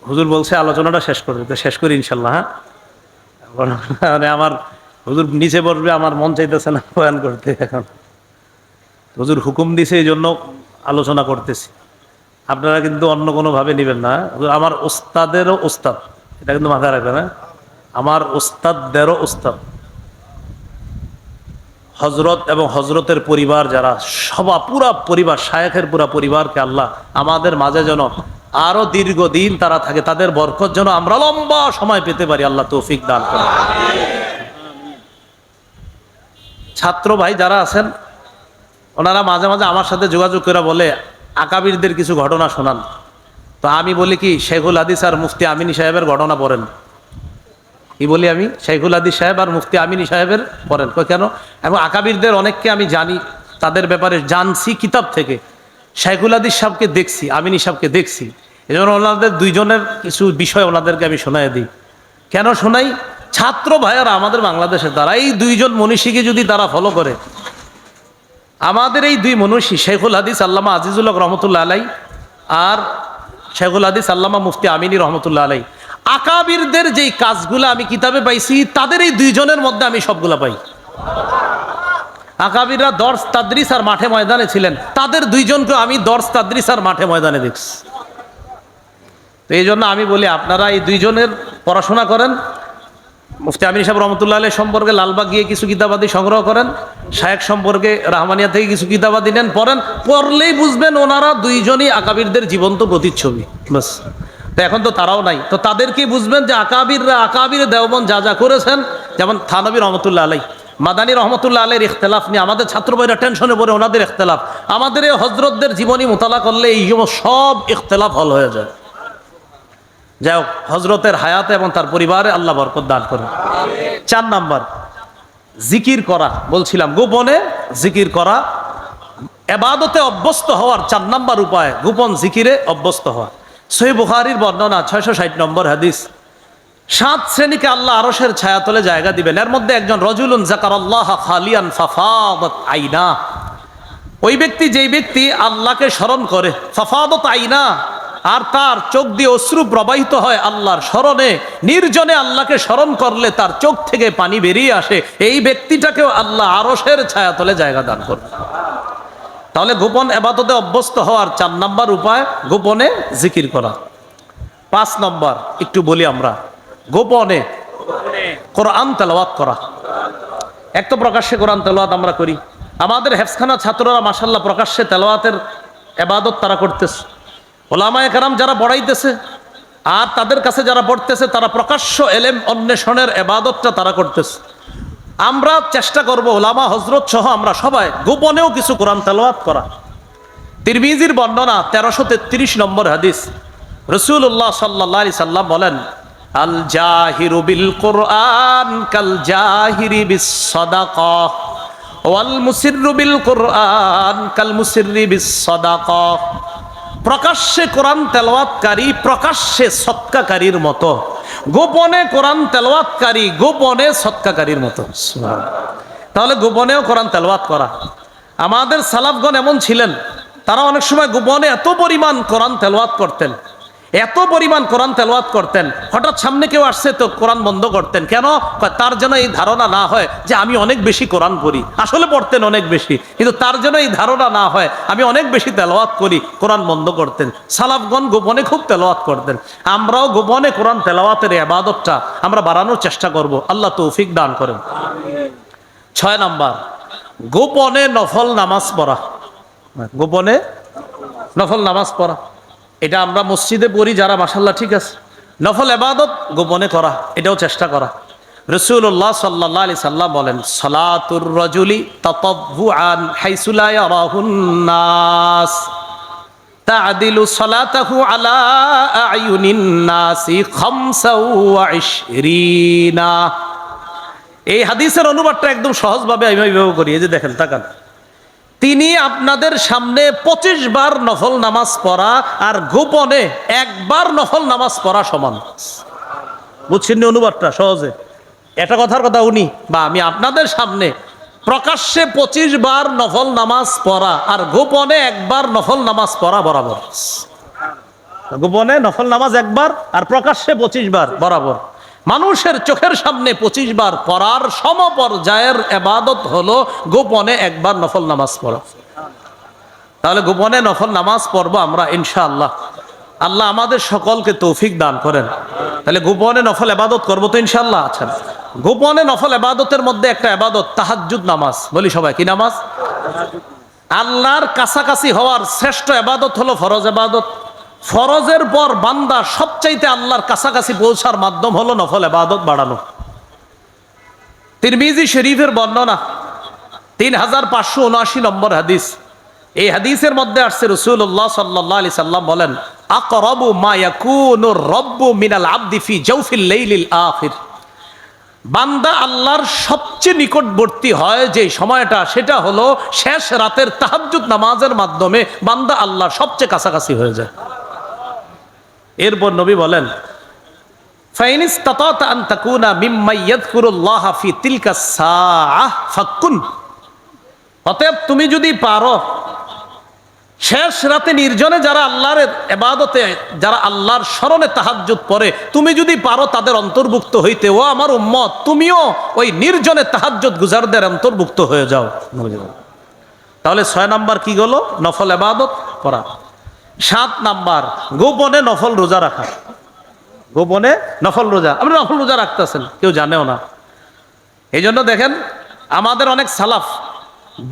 হুজুর বলছে আলোচনাটা শেষ করে দিতে, শেষ করি ইনশাল্লাহ। হ্যাঁ, মানে আমার হুজুর নিচে বসবে, আমার মন চাইতেছে না বয়ান করতে। এখন হুজুর হুকুম দিছে, এই জন্য আলোচনা করতেছি। আপনারা কিন্তু অন্য কোনোভাবে নেবেন না। হুজুর আমার ওস্তাদেরও ওস্তাদ, এটা কিন্তু মাথায় রাখবেন। হ্যাঁ, আমার ওস্তাদদেরও ওস্তাদ। হজরত এবং হজরতের পরিবার যারা, পুরা পরিবার, শায়েখের পুরা পরিবারকে আল্লাহ আমাদের মাঝে যেন আরো দীর্ঘদিন তারা থাকে, তাদের বরকত যেন আমরা লম্বা সময় পেতে পারি, আল্লাহ তৌফিক দান করেন। ছাত্র ভাই যারা আছেন, ওনারা মাঝে মাঝে আমার সাথে যোগাযোগ করে বলে আকাবিরদের কিছু ঘটনা শোনান। তো আমি বলি কি, শেখুল হাদিস আর মুফতি আমিনী সাহেবের ঘটনা পড়েন। কি বলি আমি, শেখুল হাদিস সাহেব আর মুফতি আমিনী সাহেবের পড়েন। কেন? এবং আকাবিরদের অনেককে আমি জানি, তাদের ব্যাপারে জানছি কিতাব থেকে। শেখুল হাদিস সাহেবকে দেখছি, আমিনী সাহেবকে দেখছি, এই জন্য ওনাদের দুইজনের কিছু বিষয় ওনাদেরকে আমি শোনাই দিই। কেন শোনাই? ছাত্র ভাইয়ারা আমাদের বাংলাদেশে, তারা এই দুইজন মনীষীকে যদি তারা ফলো করে, আমাদের এই দুই মনীষী শেখুল হাদিস আল্লামা আজিজুল হক রহমতুল্লাহ আলাই আর শেখুল হাদিস আল্লামা মুফতি আমিনী রহমতুল্লাহ আলাই, আকাবিরদের যেই কাজগুলো আমি কিতাবে পাইছি, তাদের এই দুইজনের মধ্যে আমি সবগুলা পাই। আকাবিররা দর্স তাদরিস আর মাঠে ময়দানে ছিলেন, তাদের দুইজনকে আমি দর্স তাদরিস আর মাঠে ময়দানে দেখছি। তো এই জন্য আমি বলি, আপনারা এই দুইজনের পড়াশোনা করেন। মুফতি আমিনী সাহেব রহমতুল্লাহ আলাইহি সম্পর্কে লালবাগ গিয়ে কিছু কিতাবাদি সংগ্রহ করেন, শায়েখ সম্পর্কে রাহমানিয়া থেকে কিছু কিতাবাদি নেন, পড়েন। পড়লেই বুঝবেন ওনারা দুইজনই আকাবিরদের জীবন্ত প্রতিচ্ছবি। বাস। তো এখন তো তারাও নাই, তো তাদেরকে বুঝবেন যে আকাবিররা, আকাবির দেওবন্দ যা যা করেছেন, যেমন থানবী রহমতুল্লাহ আলাইহি, মাদানী রহমতুল্লাহ আলাইহির ইখতিলাফ নিয়ে আমাদের ছাত্র ভাইরা টেনশনে পড়ে, ওনাদের ইখতিলাফ। আমাদের এই হজরতদের জীবনী মোতালা করলে এই সব ইখতিলাফ হল হয়ে যায়। যাই হোক, হজরতের হায়াতে এবং তার পরিবারে আল্লাহ বরকত দান করেন। 4 নাম্বার, জিকির করা। বলছিলাম গোপনে জিকির করা, ইবাদতে অভ্যস্ত হওয়ার 4 নাম্বার উপায় গোপন জিকিরে অভ্যস্ত হওয়া। সহিহ বুখারীর বর্ণনা 660 নম্বর হাদিস। 7 শ্রেণীকে আল্লাহ আরশের ছায়াতলে জায়গা দিবেন। এর মধ্যে একজন রজুলুন যাকারাল্লাহ খালিয়ান ফাফাদাত আইনা, ওই ব্যক্তি, যেই ব্যক্তি আল্লাহকে স্মরণ করে, ফাফাদাত আইনা, আর তার চোখ দিয়ে অশ্রু প্রবাহিত হয় আল্লাহর স্মরণে, নির্জনে আল্লাহকে স্মরণ করলে তার চোখ থেকে পানি বেরিয়ে আসে, এই ব্যক্তিটাকেও আল্লাহ আরশের ছায়াতলে জায়গা দান করবে। তাহলে গোপন ইবাদতে অভ্যস্ত হওয়ার 4 নাম্বার উপায় গোপনে জিকির করা। 5 নম্বর একটু বলি আমরা, গোপনে কোরআন তেলাওয়াত করা। এক তো প্রকাশ্যে কোরআন তেলাওয়াত আমরা করি, আমাদের হেফজখানা ছাত্ররা মাশাআল্লাহ প্রকাশ্যে তেলাওয়াতের ইবাদত তারা করতেছে। ওলামায়ে কেরাম যারা পড়াইতেছে আর তাদের কাছে যারা পড়তেছে, তারা প্রকাশ্য এলেম অন্বেষণের ইবাদতটা তারা করতেছে। আমরা চেষ্টা করব ওলামা হজরত সহ আমরা সবাই গোপনেও কিছু কোরআন তেলাওয়াত করা। তিরমিজির বর্ণনা 1333 নম্বর হাদিস, রাসূলুল্লাহ সাল্লাল্লাহু আলাইহি সাল্লাম বলেন, আল জাহিরু বিল কোরআন কাল জাহিরি বিস সাদাকাহ ওয়াল মুসিররু বিল কোরআন কাল মুসিররি বিস সাদাকাহ। প্রকাশ্যে কোরআন তেলাওয়াতকারী প্রকাশ্যে সদকাকারীর মতো, গোপনে কোরআন তেলাওয়াতকারী গোপনে সদকাকারীর মতো। তাহলে গোপনেও কোরআন তেলাওয়াত করা। আমাদের সালাফগণ এমন ছিলেন, তারা অনেক সময় গোপনে এত পরিমাণ কোরআন তেলাওয়াত করতেন, এত পরিমাণ কোরআন তেলাওয়াত করতেন, হঠাৎ সামনে কেউ আসছে তো কোরআন বন্ধ করতেন। কেন? তার যেন এই ধারণা না হয় যে আমি অনেক বেশি কোরআন পড়ি। আসলে পড়তেন অনেক বেশি, কিন্তু তার যেন এই ধারণা না হয় আমি অনেক বেশি তেলাওয়াত করি, কোরআন বন্ধ করতেন। সালাফগণ গোপনে খুব তেলাওয়াত করতেন। আমরাও গোপনে কোরআন তেলাওয়াতের ইবাদতটা আমরা বাড়ানোর চেষ্টা করব, আল্লাহ তৌফিক দান করেন। 6 নাম্বার, গোপনে নফল নামাজ পড়া। গোপনে নফল নামাজ পড়া, এটা আমরা মসজিদে পড়ি যারা, মাশাআল্লাহ ঠিক আছে। নফল ইবাদত গোপনে করা, এটাও চেষ্টা করা। রাসূলুল্লাহ সাল্লাল্লাহু আলাইহি সাল্লাম বলেন, সালাতুর রাজুলি তাতাব্বুআন হাইসু লা ইয়ারাহুন নাস তা'দিলু সালাতাহু আলা আ'য়ুনিন নাসি 25। এই হাদিসের অনুবাদটা একদম সহজভাবে আমি এইভাবে করি, এই যে দেখেন, তাকান। তিনি আপনাদের সামনে 25 বার নফল নামাজ পড়া আর গোপনে 1 বার নফল নামাজ পড়া সমান। বুঝছেন অনুবাদটা সহজে? এটা কথার কথা উনি বা আমি আপনাদের সামনে প্রকাশ্যে 25 বার নফল নামাজ পড়া আর গোপনে 1 বার নফল নামাজ পড়া বরাবর। গোপনে নফল নামাজ একবার আর প্রকাশ্যে 25 বার বরাবর। মানুষের চোখের সামনে 25 বার পড়ার সমপর্যায়ের ইবাদত হলো গোপনে একবার নফল নামাজ পড়া। তাহলে গোপনে নফল নামাজ পড়বো আমরা ইনশাআল্লাহ। আল্লাহ আমাদের সকলকে তৌফিক দান করেন। তাহলে গোপনে নফল ইবাদত করবো তো ইনশাআল্লাহ। আচ্ছা, গোপনে নফল ইবাদতের মধ্যে একটা ইবাদত তাহাজ্জুদ নামাজ। বলি সবাই, কি নামাজ? আল্লাহর কাছাকাছি হওয়ার শ্রেষ্ঠ ইবাদত হলো ফরজ ইবাদত। ফরজের পর বান্দা সবচাইতে আল্লাহর কাছাকাছি পৌঁছার মাধ্যম হলো নফল ইবাদত বাড়ানো। তিরমিজি শরীফের বর্ণনা 3579 নম্বর হাদিস। এই হাদিসের মধ্যে আসছে রাসূলুল্লাহ সাল্লাল্লাহু আলাইহি সাল্লাম বলেন, আকরাবু মা ইয়াকুনুর রাব্বু মিনাল আবদি ফি জাওফিল লাইলিল আখির। বান্দা আল্লাহর সবচেয়ে নিকটবর্তী হয় যে সময়টা, সেটা হলো শেষ রাতের তাহাজ্জুদ নামাজের মাধ্যমে বান্দা আল্লাহর সবচেয়ে কাছাকাছি হয়ে যায়। এরপর নবী বলেন, ফাইন ইসতাতাতা আন তাকুনা মিম্মা ইয়াযকুরুল্লাহ ফি তিলকা সাআহ ফাকুন। অতএব তুমি যদি পারো শেষ রাতে নির্জনে যারা আল্লাহর ইবাদতে, যারা আল্লাহর স্মরণে তাহাজ্জুদ পড়ে, তুমি যদি পারো তাদের অন্তর্ভুক্ত হইতে, ও আমার উম্মত তুমিও ওই নির্জনে তাহাজ্জুদ গুজারদের অন্তর্ভুক্ত হয়ে যাও। তাহলে 6 নাম্বার কি হলো? নফল ইবাদত করা। 7 নাম্বার গোপনে নফল রোজা রাখা। গোপনে নফল রোজা, আপনি নফল রোজা রাখতেছেন, কেউ জানেও না। এই জন্য দেখেন আমাদের অনেক সালাফ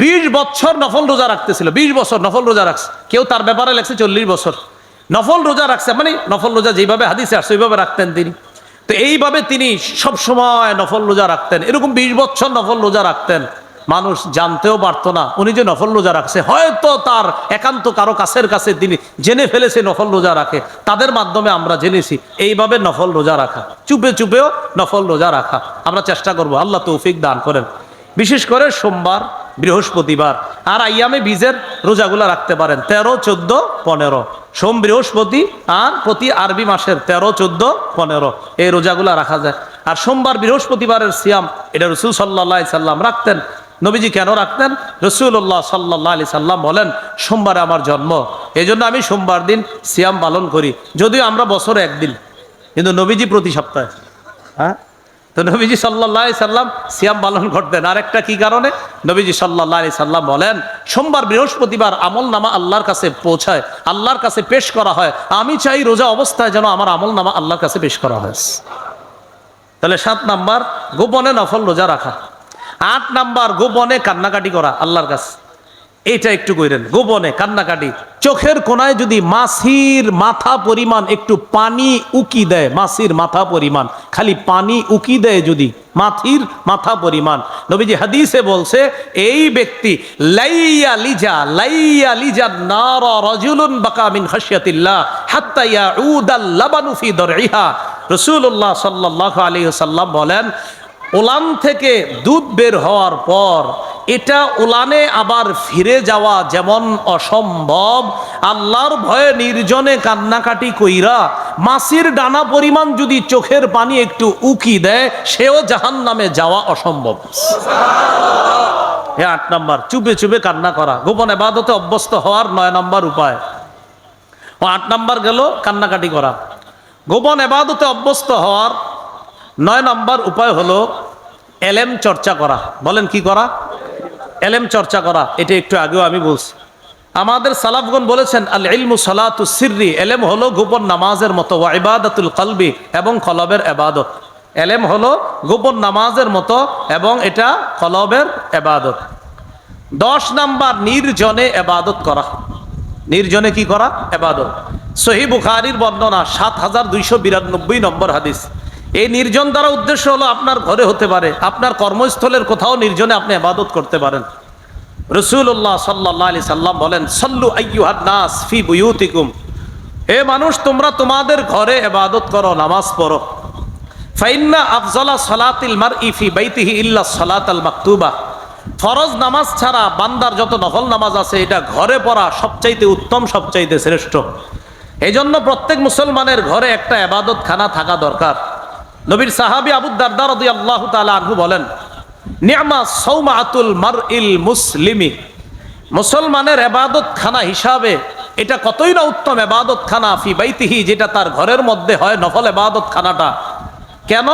20 বছর নফল রোজা রাখতেছিল, 20 বছর নফল রোজা রাখছে। কেউ তার ব্যাপারে লেখছে 40 বছর নফল রোজা রাখছে। মানে নফল রোজা যেভাবে হাদিসে আসছে ওইভাবে রাখতেন তিনি। তো এইভাবে তিনি সব সময় নফল রোজা রাখতেন। এরকম 20 বছর নফল রোজা রাখতেন, মানুষ জানতেও পারতো না উনি যে নফল রোজা রাখছে। হয়তো তার একান্ত কারো কাছের কাছে তিনি জেনে ফেলেছে নফল রোজা রাখে, তাদের মাধ্যমে আমরা জেনেছি। এইভাবে নফল রোজা রাখা, চুপে চুপেও নফল রোজা রাখা আমরা চেষ্টা করব। আল্লাহ তৌফিক দান করেন। বিশেষ করে সোমবার, বৃহস্পতিবার আর আইয়ামে বীজের রোজাগুলা রাখতে পারেন। 13, 14, 15 সোম, বৃহস্পতি আর প্রতি আরবি মাসের 13, 14, 15 এই রোজাগুলা রাখা যায়। আর সোমবার বৃহস্পতিবারের সিয়াম এটা রাসূল সাল্লাল্লাহু আলাইহি সাল্লাম রাখতেন। নবীজি কেন রাখতেন? রাসূলুল্লাহ সাল্লাল্লাহু আলাইহি সাল্লাম বলেন, সোমবারে আমার জন্ম, এই জন্য আমি সোমবার দিন সিয়াম পালন করি। যদিও আমরা বছরে একদিন, কিন্তু নবীজি প্রতি সপ্তাহে। হ্যাঁ, তো নবীজি সাল্লাল্লাহু আলাইহি সাল্লাম সিয়াম পালন করতেন। আরেকটা কি কারণে? নবীজি সাল্লাল্লাহু আলাইহি সাল্লাম বলেন, সোমবার বৃহস্পতিবার আমল নামা আল্লাহর কাছে পৌঁছায়, আল্লাহর কাছে পেশ করা হয়। আমি চাই রোজা অবস্থায় যেন আমার আমল নামা আল্লাহর কাছে পেশ করা হয়। তাহলে 7 নাম্বার গোপনে নফল রোজা রাখা। 8 নাম্বার গোপনে কান্নাকাটি করা আল্লাহর কাছে। এইটা একটু কইরেন, গোপনে কান্নাকাটি। চোখের কোনায় যদি মাছির মাথা পরিমাণ একটু পানি উকি দেয়, মাছির মাথা পরিমাণ খালি পানি উকি দেয় যদি, মাছির মাথা পরিমাণ, নবীজি হাদিসে বলছে এই ব্যক্তি লাইয়া লিজা নারা রাজুলুন বাকা মিন খাশিয়াতিল্লাহ হাত্তা ইয়াউদাল লাবানু ফি দরইহা। রাসূলুল্লাহ সাল্লাল্লাহু আলাইহি ওয়াসাল্লাম বলেন, উলান থেকে দুধ বের হওয়ার পর এটা উলানে আবার ফিরে যাওয়া যেমন অসম্ভব, আল্লাহর ভয়ে নির্জনে কান্নাকাটি কইরা মাছির ডানা পরিমাণ যদি চোখের পানি একটু উকি দেয়, সেও জাহান্নামে যাওয়া অসম্ভব। 8 নাম্বার চুপে চুপে কান্না করা, গোপন ইবাদতে অভ্যস্ত হওয়ার 9 নাম্বার উপায়। 8 নাম্বার গেল কান্নাকাটি করা। গোপন ইবাদতে অভ্যস্ত হওয়ার 9 নাম্বার উপায় হলো এলেম চর্চা করা। বলেন কি করা? এলেম চর্চা করা। এটা একটু আগেও আমি বলছি। আমাদের সালাফগণ বলেছেন, আল ইলমু সালাতু সিররি, এলেম হলো গোপন নামাজের মতো, ওয়া ইবাদাতুল কলবি, এবং কলবের ইবাদত। এলেম হলো গোপন নামাজের মতো এবং এটা কলবের ইবাদত। 10 নাম্বার নির্জনে ইবাদত করা। নির্জনে কি করা? ইবাদত। সহিহ বুখারীর বর্ণনা 7292 নম্বর হাদিস। এই নির্জন দ্বারা উদ্দেশ্য হলো আপনার ঘরে হতে পারে, আপনার কর্মস্থলের কোথাও নির্জনে আপনি ইবাদত করতে পারেন। রাসূলুল্লাহ সাল্লাল্লাহু আলাইহি সাল্লাম বলেন, সাল্লু আইয়ুহান নাস ফি বুয়ুতিকুম, হে মানুষ তোমরা তোমাদের ঘরে ইবাদত করো, নামাজ পড়ো। ফাইন্না আফজালা সালাতিল মারই ফি বাইতিহি ইল্লা সালাতাল মাকতুবা, ফরজ নামাজ ছাড়া বান্দার যত নফল নামাজ আছে এটা ঘরে পড়া সবচাইতে উত্তম, সবচাইতে শ্রেষ্ঠ। এই জন্য প্রত্যেক মুসলমানের ঘরে একটা ইবাদত খানা থাকা দরকার। নবীর সাহাবী আবু দারদা রাদিয়াল্লাহু তাআলা আনহু বলেন, নি'মা সাওমাতুল মারইল মুসলিমি, মুসলমানের ইবাদত খানা হিসাবে এটা কতই না উত্তম ইবাদত খানা ফি বাইতিহি, যেটা তার ঘরের মধ্যে হয় নফল ইবাদত খানাটা। কেন?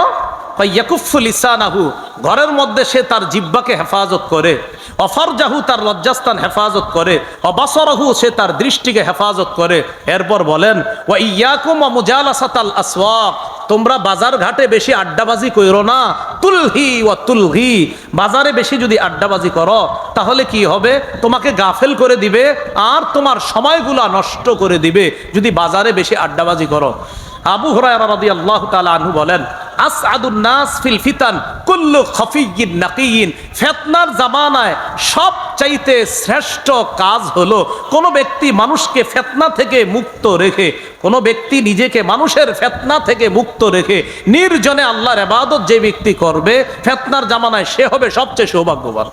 ইয়াকুফু লিসানাহু, ঘরের মধ্যে সে তার জিহ্বাকে হেফাজত করে, অফরজাহু, তার লজ্জাস্থান হেফাজত করে, অবাসরহু, সে তার দৃষ্টিকে হেফাজত করে। এরপর বলেন ওয়া ইয়াকুম ওয়া মুজালাসাতাল আসওয়াক, তোমরা বাজার ঘাটে বেশি আড্ডাবাজি কইরো না। তুলহি ওয়া তুলহি, বাজারে বেশি যদি আড্ডাবাজি করো তাহলে কি হবে? তোমাকে গাফেল করে দিবে আর তোমার সময়গুলা নষ্ট করে দিবে যদি বাজারে বেশি আড্ডাবাজি করো। আবু হুরায়রা রাদিয়াল্লাহু তাআলা আনহু বলেন, আসআদুন নাস ফিল ফিতান কুল্লু খাফিয়্যিন নাকিয়্যিন, ফিতনার জামানায় সবচাইতে শ্রেষ্ঠ কাজ হলো কোন ব্যক্তি মানুষকে ফিতনা থেকে মুক্ত রেখে, কোন ব্যক্তি নিজেকে মানুষের ফিতনা থেকে মুক্ত রেখে নির্জনে আল্লাহর ইবাদত যে ব্যক্তি করবে ফিতনার জামানায় সে হবে সবচেয়ে সৌভাগ্যবান।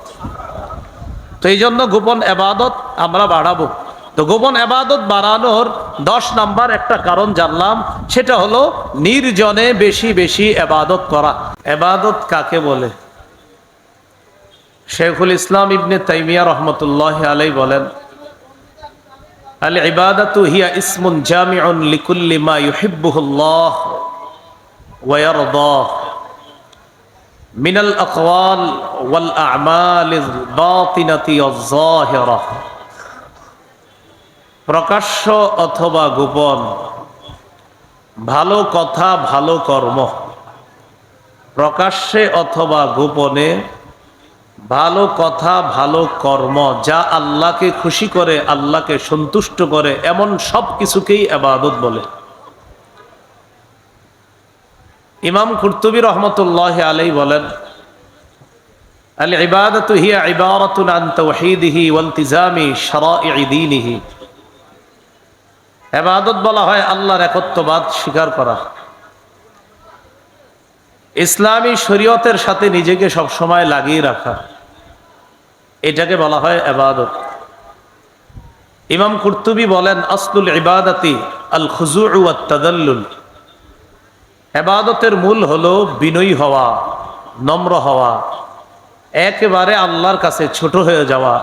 তো এই জন্য গোপন ইবাদত আমরা বাড়াবো। তো গোপন ইবাদত বাড়ানোর 10 নাম্বার একটা কারণ জানলাম, সেটা হলো নির্জনে বেশি বেশি ইবাদত করা। ইবাদত কাকে বলে? শেখুল ইসলাম ইবনে তাইমিয়া রহমতুল্লাহি আলাইহি বলেন, আল ইবাদাতু হিয়া ইসমুন জামিউন লিকুল্লি মা ইউহিব্বুহুল্লাহ ওয়া ইয়ারদাহ মিনাল আকওয়াল ওয়াল আ'মালিল বাতিনাতি ওয়াজ যাহিরা। প্রকাশ্য অথবা গোপন, ভালো কথা ভালো কর্ম, প্রকাশ্যে অথবা গোপনে ভালো কথা ভালো কর্ম, যা আল্লাহকে খুশি করে, আল্লাহকে সন্তুষ্ট করে, এমন সব কিছুকেই ইবাদত বলে। ইমাম কুরতুবী রহমতুল্লাহি আলাইহি বলেন, আল ইবাদাতু হিয়া ইবারাতুন আন তাওহীদিহি ওয়া ইলতিজামি শারাঈ দীনিহি। ইবাদত বলা হয় আল্লাহর একত্ববাদ স্বীকার করা, ইসলামী শরীয়তের সাথে নিজেকে সবসময় লাগিয়ে রাখা, এটাকে বলা হয় ইবাদত। ইমাম কুরতুবী বলেন, আসলুল ইবাদাতি আল খুজুউ ওয়াত তাদাল্লুল, ইবাদতের মূল হলো বিনয়ী হওয়া, নম্র হওয়া, একেবারে আল্লাহর কাছে ছোট হয়ে যাওয়া,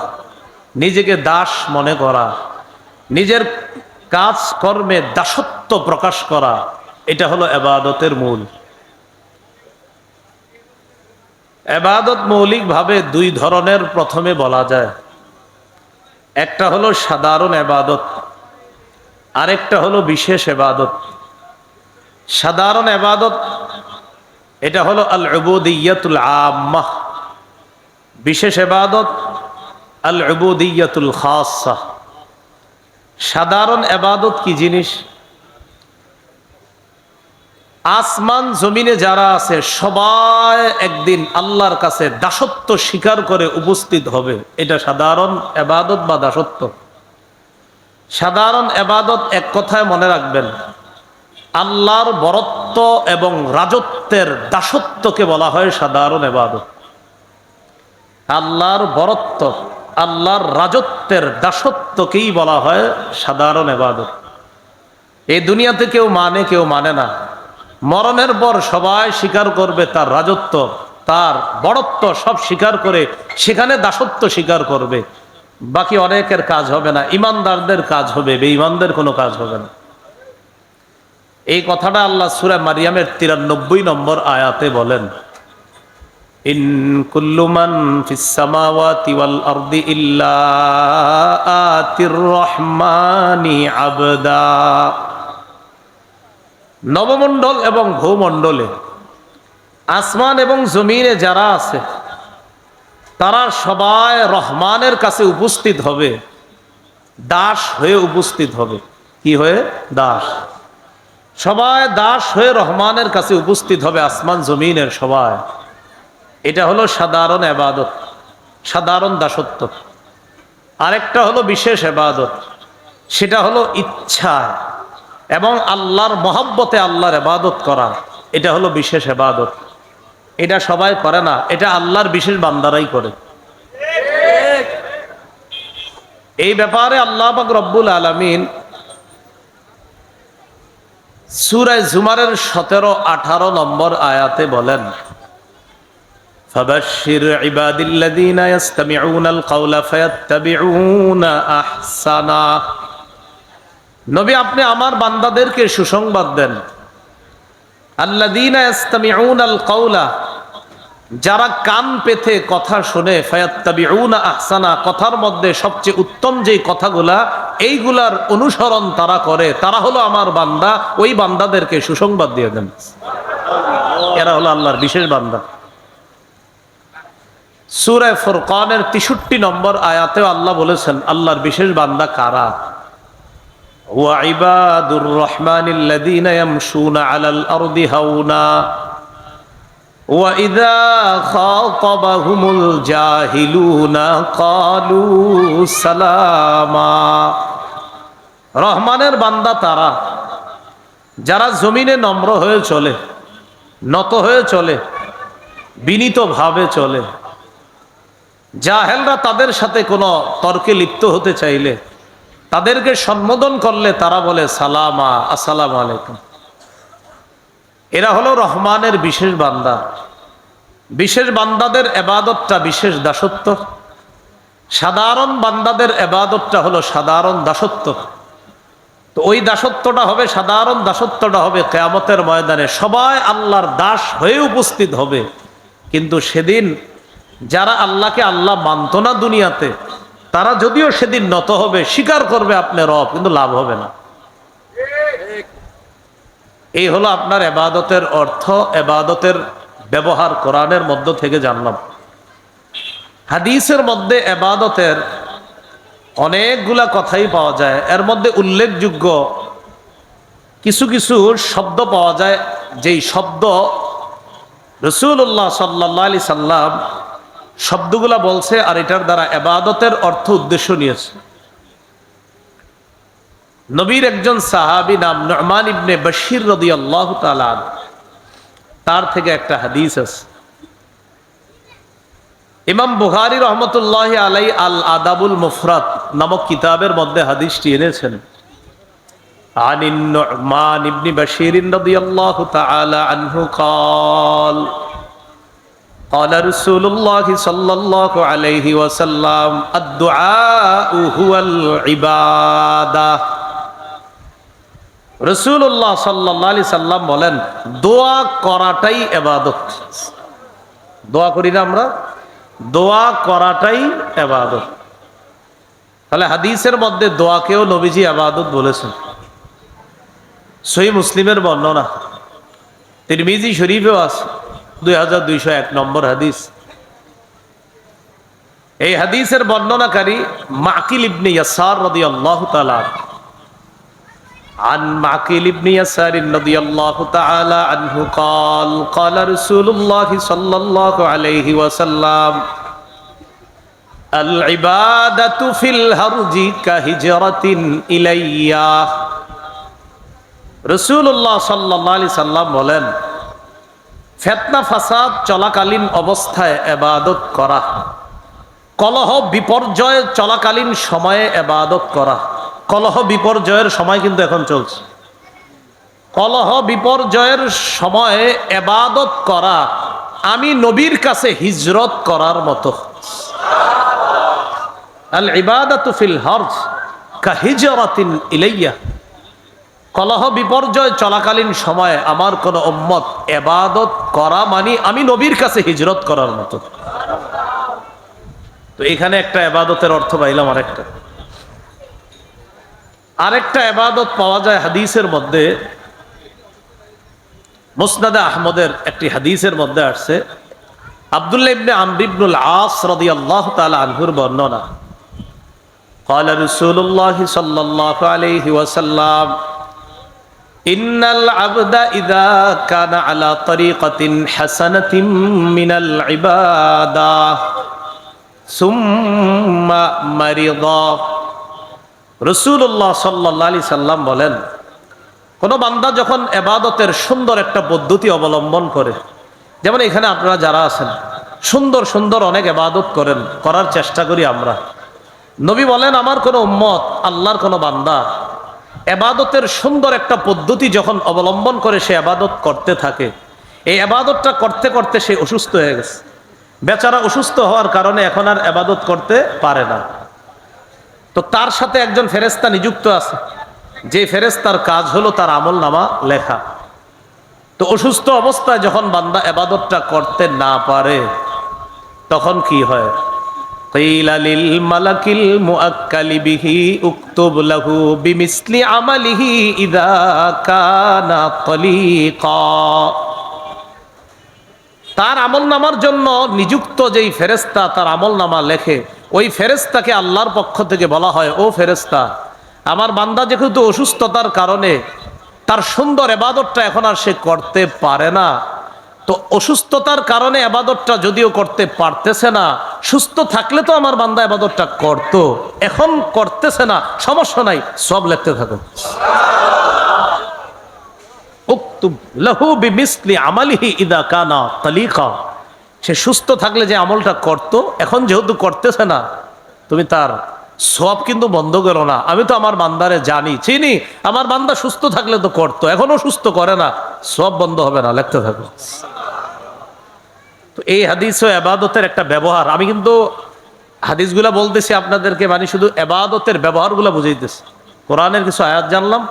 নিজেকে দাস মনে করা, নিজের কাজ কর্মে দাসত্ব প্রকাশ করা, এটা হলো ইবাদতের মূল। ইবাদত মৌলিকভাবে 2 ধরনের প্রথমে বলা যায়, একটা হলো সাধারণ ইবাদত, আরেকটা হলো বিশেষ ইবাদত। সাধারণ ইবাদত এটা হলো আল উবুদিয়্যাতুল আম্মাহ, বিশেষ ইবাদত আল উবুদিয়্যাতুল খাসসা। সাধারণ ইবাদত কি জিনিস? আসমান জমিনে যারা আছে সবাই একদিন আল্লাহর কাছে দাসত্ব স্বীকার করে উপস্থিত হবে, এটা সাধারণ ইবাদত বা দাসত্ব। সাধারণ ইবাদত এক কথায় মনে রাখবেন, আল্লাহর বরত্ব এবং রাজত্বের দাসত্বকে বলা হয় সাধারণ ইবাদত। আল্লাহর বরত্ব, আল্লাহর রাজত্বের দাসত্বকেই বলা হয় সাধারণ ইবাদত। এই দুনিয়াতে কেউ মানে কেউ মানে না, মরণের পর সবাই স্বীকার করবে তার রাজত্ব, তার বড়ত্ব, সব স্বীকার করে সেখানে দাসত্ব স্বীকার করবে। বাকি অনেকের কাজ হবে না, ইমানদারদের কাজ হবে, বেঈমানদের কোনো কাজ হবে না। এই কথাটা আল্লাহ সূরা মারিয়ামের 93 নম্বর আয়াতে বলেন, ইন কুল্লু মান ফিস সামাওয়াতি ওয়াল আরদি ইল্লা আতির রহমানি আবদা। নবমণ্ডল এবং ভূমণ্ডলে, আসমান এবং জমিনে যারা আছে তারা সবাই রহমানের কাছে উপস্থিত হবে, দাস হয়ে উপস্থিত হবে। কি হয়ে? দাস। সবাই দাস হয়ে রহমানের কাছে উপস্থিত হবে, আসমান জমিনের সবাই। এটা হলো সাধারণ ইবাদত, সাধারণ দাসত্ব। আরেকটা হলো বিশেষ ইবাদত, সেটা হলো ইচ্ছা এবং আল্লাহর মহব্বতে আল্লাহর ইবাদত করা, এটা হলো বিশেষ ইবাদত। এটা সবাই করে না, এটা আল্লাহর বিশেষ বান্দারাই করে। এই ব্যাপারে আল্লাহ পাক রব্বুল আলামিন সূরা জুমারের 17-18 নম্বর আয়াতে বলেন, ফাবাশশির ইবাদিল্লাযীনা ইসতামিউনাল কাওলা ফায়াত্তাবিউনা আহসানা। নবী আপনি আমার বান্দাদেরকে সুসংবাদ দেন, আল্লাযীনা ইসতামিউনাল কাওলা, যারা কান পেতে কথা শুনে, ফায়াত্তাবিউনা আহসানা, কথার মধ্যে সবচেয়ে উত্তম যেই কথাগুলা এইগুলার অনুসরণ তারা করে, তারা হলো আমার বান্দা। ওই বান্দাদেরকে সুসংবাদ দিয়ে দেন, এরা হলো আল্লাহর বিশেষ বান্দা। সূরা ফুরকানের 63 নম্বর আয়াতেও আল্লাহ বলেছেন আল্লাহর বিশেষ বান্দা কারা। ওয়া ইবাদুর রহমানিল্লাযীনা ইয়ামশুনা আলাল আরদি হাওনা ওয়া ইযা খাতাবাহুমুল জাহিলুনা ক্বালু সালামা। রহমানের বান্দা তারা যারা জমিনে নম্র হয়ে চলে, নত হয়ে চলে, বিনীতভাবে চলে। জাহেলরা তাদের সাথে কোনো তর্কে লিপ্ত হতে চাইলে, তাদেরকে সম্বোধন করলে তারা বলে সালামা, আসসালামু আলাইকুম। এরা হলো রহমানের বিশেষ বান্দা। বিশেষ বান্দাদের ইবাদতটা বিশেষ দাসত্ব, সাধারণ বান্দাদের ইবাদতটা হলো সাধারণ দাসত্ব। তো ওই দাসত্বটা হবে, সাধারণ দাসত্বটা হবে কিয়ামতের ময়দানে। সবাই আল্লাহর দাস হয়ে উপস্থিত হবে, কিন্তু সেদিন যারা আল্লাহকে আল্লাহ মানত না দুনিয়াতে, তারা যদিও সেদিন নত হবে, স্বীকার করবে আপনি রব, কিন্তু লাভ হবে না। এই হলো আপনার ইবাদতের অর্থ, ইবাদতের ব্যবহার কোরআনের মধ্য থেকে জানলাম। হাদিসের মধ্যে ইবাদতের অনেকগুলা কথাই পাওয়া যায়। এর মধ্যে উল্লেখযোগ্য কিছু কিছু শব্দ পাওয়া যায়, যেই শব্দ রাসূলুল্লাহ সাল্লাল্লাহু আলাইহি সাল্লাম শব্দগুলা বলছে, আর এটার দ্বারা ইবাদতের অর্থ উদ্দেশ্য নিয়েছে। নবীর একজন সাহাবী নাম নু'মান ইবনে বাশীর রাদিয়াল্লাহু তাআলা আনহু, তার থেকে একটা হাদিস আছে। ইমাম বুখারী রহমতুল্লাহি আলাইহি আল আদাবুল মুফরাদ নামক কিতাবের মধ্যে হাদিসটি এনেছেন। আনিন নু'মান ইবনে বাশীর রাদিয়াল্লাহু তাআলা আনহু قال قال رسول الله صلى الله عليه وسلم الدعاء هو العبادة। রাসূলুল্লাহ সাল্লাল্লাহু আলাইহি সাল্লাম বলেন, দোয়া করাটাই ইবাদত। দোয়া করি না আমরা, দোয়া করাটাই ইবাদত। তাহলে হাদিসের মধ্যে দোয়াকেও নবীজি ইবাদত বলেছেন। সহিহ মুসলিমের বর্ণনা, তিরমিজি শরীফেও আছে 2201 নম্বর হাদিস। এই হাদিসের বর্ণনাকারী মাকিল ইবনে ইয়াসার রাদিয়াল্লাহু তাআলা عن معقل بن يسار رضي الله تعالى عنه قال قال رسول الله صلى الله عليه وسلم العبادة في الهرج كهجرة إلي। রাসূলুল্লাহ সাল্লাল্লাহু আলাইহি সাল্লাম বলেন, ফিতনা ফাসাদ চলাকালীন অবস্থায় ইবাদত করা, কলহ বিপর্যয় চলাকালীন সময়ে ইবাদত করা। কলহ বিপর্যয়ের সময় কিন্তু এখন চলছে। কলহ বিপর্যয়ের সময়ে ইবাদত করা আমি নবীর কাছে হিজরত করার মতো। আল ইবাদাতু ফিল হরজ কাহিজরাতিন ইলাইয়া। কলহ বিপর্যয় চলাকালীন সময়ে আমার কোন উম্মত ইবাদত করা মানে আমি নবীর কাছে হিজরত করার মতো। তো এখানে একটা ইবাদতের অর্থ পাইলাম। আরেকটা ইবাদত পাওয়া যায় হাদিসের মধ্যে, মুসনাদে আহমদের একটি হাদিসের মধ্যে আসছে। আব্দুল্লাহ ইবনে আমর ইবনুল আস রাদিয়াল্লাহু তাআলা আনহুর বর্ণনা, قال رسول الله صلى الله عليه وسلم إن العبد إذا كان على طريقة حسنة من العبادة ثم مرض। রাসূলুল্লাহ সাল্লাল্লাহু আলাইহি সাল্লাম বলেন, কোন বান্দা যখন ইবাদতের সুন্দর একটা পদ্ধতি অবলম্বন করে, যেমন এখানে আপনারা যারা আছেন সুন্দর সুন্দর অনেক ইবাদত করেন, করার চেষ্টা করি আমরা। নবী বলেন, আমার কোন উম্মত, আল্লাহর কোন বান্দা ইবাদতের সুন্দর একটা পদ্ধতি যখন অবলম্বন করে সে ইবাদত করতে থাকে, এই ইবাদতটা করতে করতে সে অসুস্থ হয়ে গেছে। বেচারা অসুস্থ হওয়ার কারণে এখন আর ইবাদত করতে পারে না। তো তার সাথে একজন ফেরেশতা নিযুক্ত আছে, যে ফেরেশতার কাজ হলো তার আমল নামা লেখা। তো অসুস্থ অবস্থায় যখন বান্দা ইবাদতটা করতে না পারে তখন কি হয়? قيل للملك المؤكل به اكتب له بمثل عمله إذا كان طليقا। তার আমল নামার জন্য নিযুক্ত যেই ফেরেশতা তার আমল নামা লেখে, ওই ফেরেশতাকে আল্লাহর পক্ষ থেকে বলা হয়, ও ফেরেশতা, আমার বান্দা যেহেতু অসুস্থতার কারণে তার সুন্দর ইবাদতটা এখন আর সে করতে পারে না, তো অসুস্থতার কারণে ইবাদতটা যদিও করতে পারতেছে না, সুস্থ থাকলে তো আমার বান্দা ইবাদতটা করত, এখন করতেছে না, সমস্যা নাই, সব লিখতে থাকুন। উক্তুব লাহু বিমিসলি আমালিহি ইদা কানা তালিকা। সে সুস্থ থাকলে যে আমলটা করত, এখন যেহেতু করতেছে না, তুমি তার সব কিন্তু বন্ধ করো না। আমি তো আমার বান্দারে জানি, চিনি, আমার বান্দা সুস্থ থাকলে তো করতো, এখনো সুস্থ করে না, সব বন্ধ হবে না, লিখতে থাকো। তো এই হাদিস ও ইবাদতের একটা ব্যবহার, আমি কিন্তু হাদিসগুলা বলতেছি আপনাদেরকে, মানে শুধু ইবাদতের ব্যবহারগুলো বুঝাইতেছি। কোরআনের কিছু আয়াত জানলাম,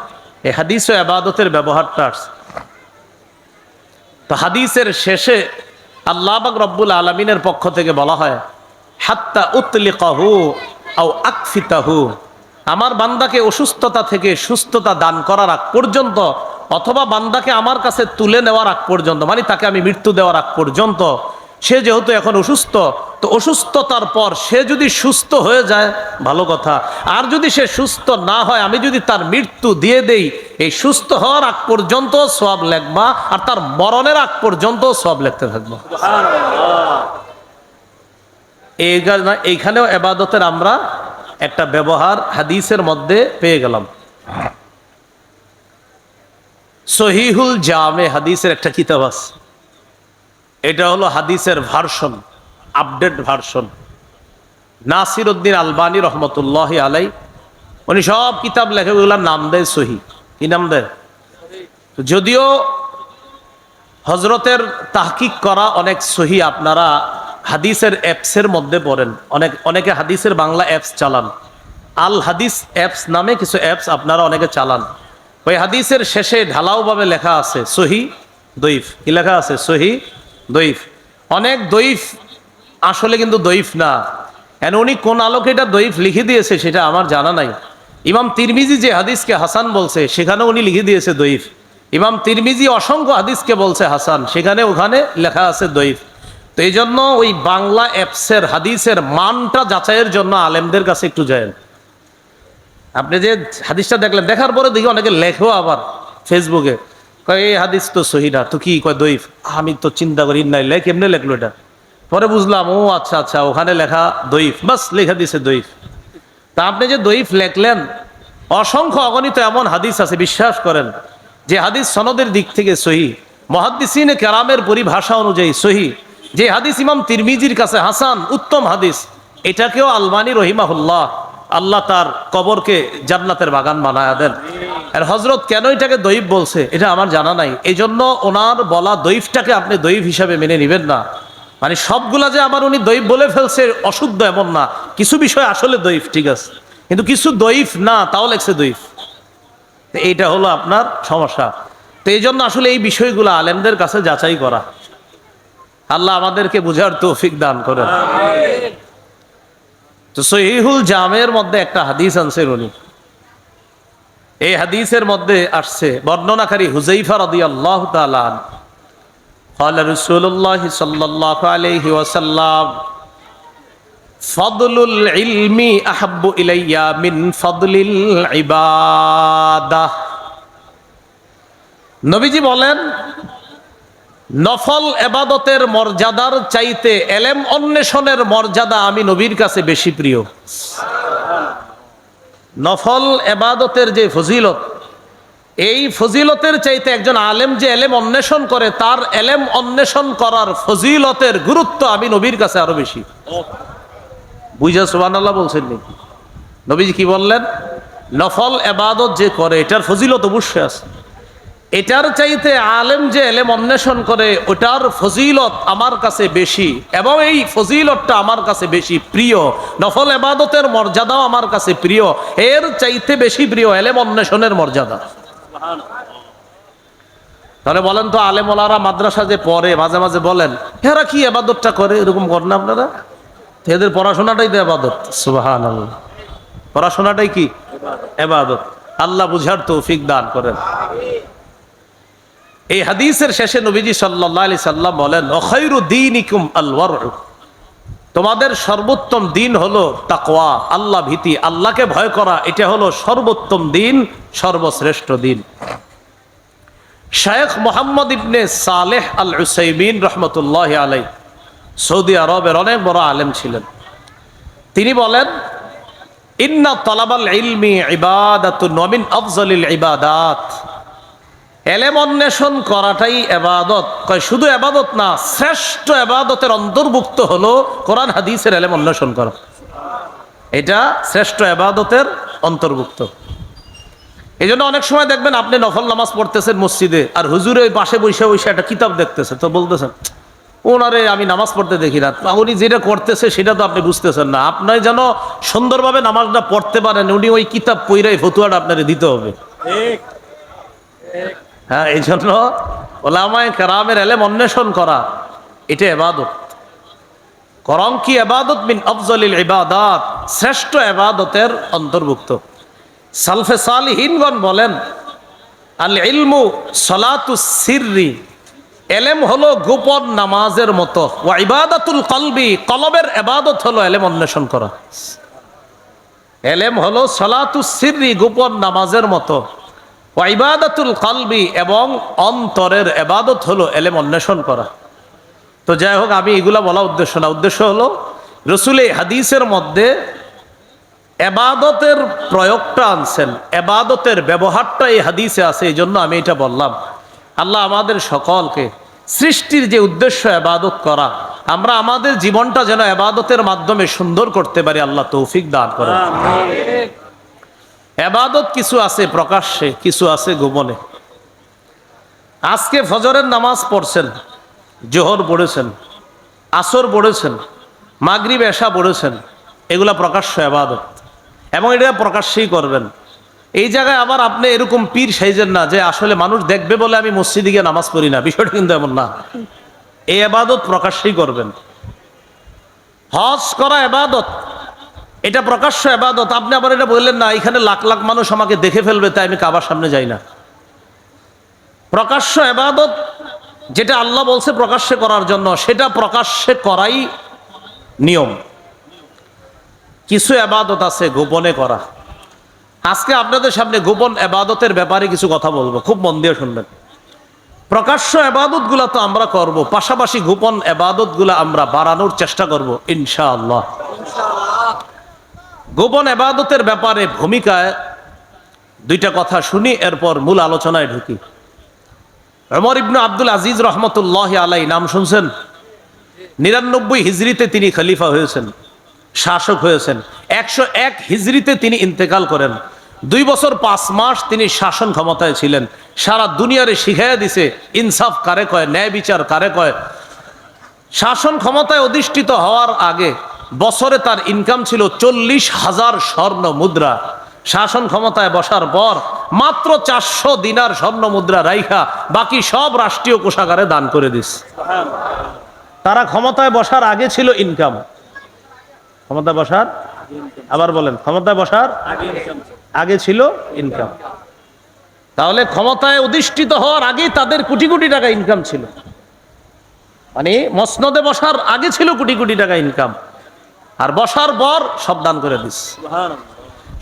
এই হাদিস ও ইবাদতের ব্যবহারটা আসছে। তো হাদিসের শেষে আল্লাহ পাক রব্বুল আলামিনের পক্ষ থেকে বলা হয়, হাত্তা উতলিকাহু আও আকফিতাহু, আমার বান্দাকে অসুস্থতা থেকে সুস্থতা দান করার আগ পর্যন্ত, অথবা বান্দাকে আমার কাছে তুলে নেওয়ার আগ পর্যন্ত, মানে তাকে আমি মৃত্যু দেওয়ার আগ পর্যন্ত, সে যেহেতু এখন অসুস্থ, তো অসুস্থতার পর সে যদি সুস্থ হয়ে যায় ভালো কথা, আর যদি সে সুস্থ না হয়, আমি যদি তার মৃত্যু দিয়ে দেই, এই সুস্থ হওয়ার আগ পর্যন্ত সওয়াব লিখবা, আর তার মরণের আগ পর্যন্ত সওয়াব লিখতে থাকবা। এইখানেও ইবাদতের আমরা একটা ব্যবহার হাদিসের মধ্যে পেয়ে গেলাম। সহিহুল জামে হাদিসের একটা কিতাব আছে, এটা হলো হাদিসের version, update version. Nasiruddin Albani রহমতুল্লাহ আলাই, উনি সব কিতাব লেখে, ওগুলার নাম দেয় সহি। কি নাম দেয়? যদিও হজরতের তাহকিক করা অনেক সহি আপনারা হাদিসের অ্যাপসের মধ্যে পড়েন, অনেকে হাদিসের বাংলা অ্যাপস চালান, আল হাদিস অ্যাপস নামে কিছু অ্যাপস আপনারা অনেকে চালান। ওই হাদিসের শেষে ঢালাওভাবে লেখা আছে সহি দইফ। কি লেখা আছে? সহি দইফ। অনেক দইফ আসলে কিন্তু দইফ না, উনি কোন আলোকে এটা দইফ লিখে দিয়েছে সেটা আমার জানা নাই। ইমাম তিরমিজি যে হাদিসকে হাসান বলছে, সেখানে উনি লিখে দিয়েছে দইফ। ইমাম তিরমিজি অসংখ্য হাদিসকে বলছে হাসান, সেখানে ওখানে লেখা আছে দইফ। তো এই জন্য ওই বাংলা অ্যাপসের হাদিসের মানটা যাচাইয়ের জন্য আলেমদের কাছে একটু যায়। আপনি যে হাদিসটা দেখলেন, দেখার পরে দেখি অনেকে লেখেও আবার ফেসবুকে, কয় এই হাদিস তো সহি না, তো কি কয় দইফ। আমি তো চিন্তা করি নাই, কেমনে লেখলো এটা, পরে বুঝলাম ও আচ্ছা আচ্ছা, ওখানে লেখা দইফ, বাস লেখা দিছে দইফ। তা আপনি যে দইফ লেখলেন, অসংখ্য অগণিত এমন হাদিস আছে, বিশ্বাস করেন, যে হাদিস সনদের দিক থেকে সহি, মুহাদ্দিসিনে কেরামের পরিভাষা অনুযায়ী সহি, যে হাদিস ইমাম তিরমিজির কাছে হাসান, উত্তম হাদিস, এটাকেও আলবানী রহিমাহুল্লাহ, আল্লাহ তার কবরকে জান্নাতের বাগান বানায়া দেন। আর হজরত কেন এটাকে দইফ বলছে এটা আমার জানা নাই, এই জন্য ওনার বলা দইফটাকে আপনি দইফ হিসাবে মেনে নেবেন না। মানে সবগুলা যে আবার উনি দইফ বলে ফেলছে অশুদ্ধ এমন না, কিছু বিষয় আসলে দইফ, ঠিক আছে, কিন্তু কিছু দইফ না, তাও লেখছে দইফ। এইটা হলো আপনার সমস্যা। তো এই জন্য আসলে এই বিষয়গুলো আলেমদের কাছে যাচাই করা। আল্লাহ আমাদেরকে বুঝার তৌফিক দান করেন। তো সহিহুল জামের মধ্যে একটা হাদিস আনছেন উনি, এই হাদিসের মধ্যে আসছে বর্ণনাকারী হুযাইফা রাদিয়াল্লাহু তাআলা আনহু, قال رسول الله صلى الله عليه وسلم فضل العلم احب الي من فضل العباده। নবীজি বলেন, নফল ইবাদতের মর্যাদার চাইতে ইলম অন্বেষণের মর্যাদা আমি নবীর কাছে বেশি প্রিয়। নফল ইবাদতের যে ফজিলত, এই ফজিলতের চাইতে একজন আলেম যে ইলম অন্বেষণ করে, তার ইলম অন্বেষণ করার ফজিলতের গুরুত্ব আমি নবীর কাছে আরো বেশি। বুঝা সুবহানাল্লাহ বলছেন নি? নবীজি কি বললেন? নফল ইবাদত যে করে এটার ফজিলত অবশ্যই আছে। এটার চাইতে আলেম যে এলেম অন্বেষণ করে ওটার ফজিলত আমার কাছে বেশি, এবং এই ফজিলতটা আমার কাছে বেশি প্রিয়, নফল ইবাদতের মর্যাদাও আমার কাছে প্রিয়, এর চাইতে বেশি প্রিয় এলেম অন্বেষণের মর্যাদা। তাহলে বলেন তো, আলেম ওলারা মাদ্রাসা যে পড়ে মাঝে মাঝে বলেন এরা কি ইবাদতটা করে, এরকম করেন না আপনারা? এদের পড়াশোনাটাই তো ইবাদত। সুবহানাল্লাহ, পড়াশোনাটাই কি ইবাদত। আল্লাহ বুঝার তৌফিক দান করেন। এই হাদিসের শেষে নবীজি সাল্লাল্লাহু আলাইহি সাল্লাম বলেন, খায়রু দীনিকুম আল ওয়ারউ, তোমাদের সর্বোত্তম দিন হলো তাকওয়া, আল্লাহ ভীতি, আল্লাহকে ভয় করা, এটা হলো সর্বোত্তম দিন, সর্বশ্রেষ্ঠ দিন। শেখ মোহাম্মদ ইবনে সালেহ আল উসাইমিন রহমতুল্লাহ আলাইহি সৌদি আরবের অনেক বড় আলেম ছিলেন। তিনি বলেন, ইন্না তালাবাল ইলমি ইবাদাতুন ওয়া মিন আফজালিল ইবাদাত, এলেম অন্বেষণ করাটাই ইবাদত। কয় শুধু ইবাদত না, শ্রেষ্ঠ ইবাদতের অন্তর্ভুক্ত হলো কোরআন হাদিসের এলেম অন্বেষণ করা, এটা শ্রেষ্ঠ ইবাদতের অন্তর্ভুক্ত। এই জন্য অনেক সময় দেখবেন আপনি নফল নামাজ পড়তেছেন মসজিদে, আর হুজুরে ওই পাশে বসে বসে একটা কিতাব দেখতেছে, তো বলতেছেন ওনারে আমি নামাজ পড়তে দেখি না, উনি যেটা করতেছে সেটা তো আপনি বুঝতেছেন না। আপনার যেন সুন্দরভাবে নামাজটা পড়তে পারেন, উনি ওই কিতাব পইরাই ফতুয়াটা আপনারে দিতে হবে। হ্যাঁ, এই জন্য ওলামায়ে কেরামের এলেম অন্বেষণ করা এটা ইবাদত। করম কি ইবাদত মিন আফজালিল ইবাদাত, শ্রেষ্ঠ ইবাদতের অন্তর্ভুক্ত। সালফে সালিহিনগণ বলেন, আল ইলমু সলাতুস সিররি, এলেম হলো গোপন নামাজের মতো, ওয়া ইবাদাতুল কলবি, কলবের ইবাদত হলো এলেম অন্বেষণ করা। এলেম হলো সলাতুস সিররি, গোপন নামাজের মতো, ওয়া ইবাদাতুল কলবি, এবং অন্তরের ইবাদত হলো এলেম অন্বেষণ করা। তো যাই হোক, আমি এগুলা বলা উদ্দেশ্য না, উদ্দেশ্য হলো রসুল এই হাদিসের মধ্যে এবাদতের প্রয়োগটা আনছেন, এবাদতের ব্যবহারটা এই হাদিসে আছে, এই জন্য আমি এটা বললাম। আল্লাহ আমাদের সকলকে সৃষ্টির যে উদ্দেশ্য এবাদত করা, আমরা আমাদের জীবনটা যেন এবাদতের মাধ্যমে সুন্দর করতে পারি, আল্লাহ তৌফিক দান করেন। এবাদত কিছু আছে প্রকাশ্যে, কিছু আছে গোপনে। আজকে ফজরের নামাজ পড়ছেন, জোহর পড়েছেন, আসর পড়েছেন, মাগরিব এশা পড়েছেন, এগুলা প্রকাশ্য এবাদত, এবং এটা প্রকাশ্যেই করবেন। এই জায়গায় আবার আপনি এরকম পীর সাইজেন না যে আসলে মানুষ দেখবে বলে আমি মসজিদে গিয়ে নামাজ পড়ি না, বিষয়টা কিন্তু এমন না। এই ইবাদত প্রকাশ্যেই করবেন। হজ করা ইবাদত, এটা প্রকাশ্য ইবাদত। আপনি আবার এটা বললেন না এখানে লাখ লাখ মানুষ আমাকে দেখে ফেলবে তাই আমি কাবার সামনে যাই না। প্রকাশ্য ইবাদত যেটা আল্লাহ বলছে প্রকাশ্যে করার জন্য, সেটা প্রকাশ্যে করাই নিয়ম। কিছু ইবাদত আছে গোপনে করা। আজকে আপনাদের সামনে গোপন ইবাদতের ব্যাপারে কিছু কথা বলবো, খুব মন দিয়ে শুনবেন। প্রকাশ্য ইবাদতগুলো তো আমরা করব, পাশাপাশি গোপন ইবাদতগুলো আমরা বাড়ানোর চেষ্টা করব ইনশাআল্লাহ। গোপন ইবাদতের ব্যাপারে ভূমিকায় দুইটা কথা শুনি, এরপর মূল আলোচনায় ঢুকি। ওমর ইবনে আব্দুল আজিজ রহমতুল্লাহ আলাইহি নাম শুনছেন? 99 হিজরিতে তিনি খলিফা হয়েছেন, শাসক হয়েছেন। 101 হিজরিতে তিনি ইন্তেকাল করেন। 2 বছর 5 মাস তিনি শাসন ক্ষমতায় ছিলেন। সারা দুনিয়ারে শিখাইয়া দিছে ইনসাফ কারে কয়, ন্যায় বিচার কারে কয়। শাসন ক্ষমতায় অধিষ্ঠিত হওয়ার আগে বছরে তার ইনকাম ছিল 40,000 স্বর্ণ মুদ্রা। শাসন ক্ষমতায় বসার পর মাত্র 400 দিনার স্বর্ণ মুদ্রা রাইখা বাকি সব রাষ্ট্রীয় কোষাগারে দান করে দিস। তারা ক্ষমতায় বসার আগে ছিল ইনকাম, ক্ষমতায় বসার, আবার বলেন, ক্ষমতায় বসার আগে ছিল ইনকাম। তাহলে ক্ষমতায় অধিষ্ঠিত হওয়ার আগেই তাদের কোটি কোটি টাকা ইনকাম ছিল, মানে মসনদে বসার আগে ছিল কোটি কোটি টাকা ইনকাম, আর বসার পর সব দান করে দিস।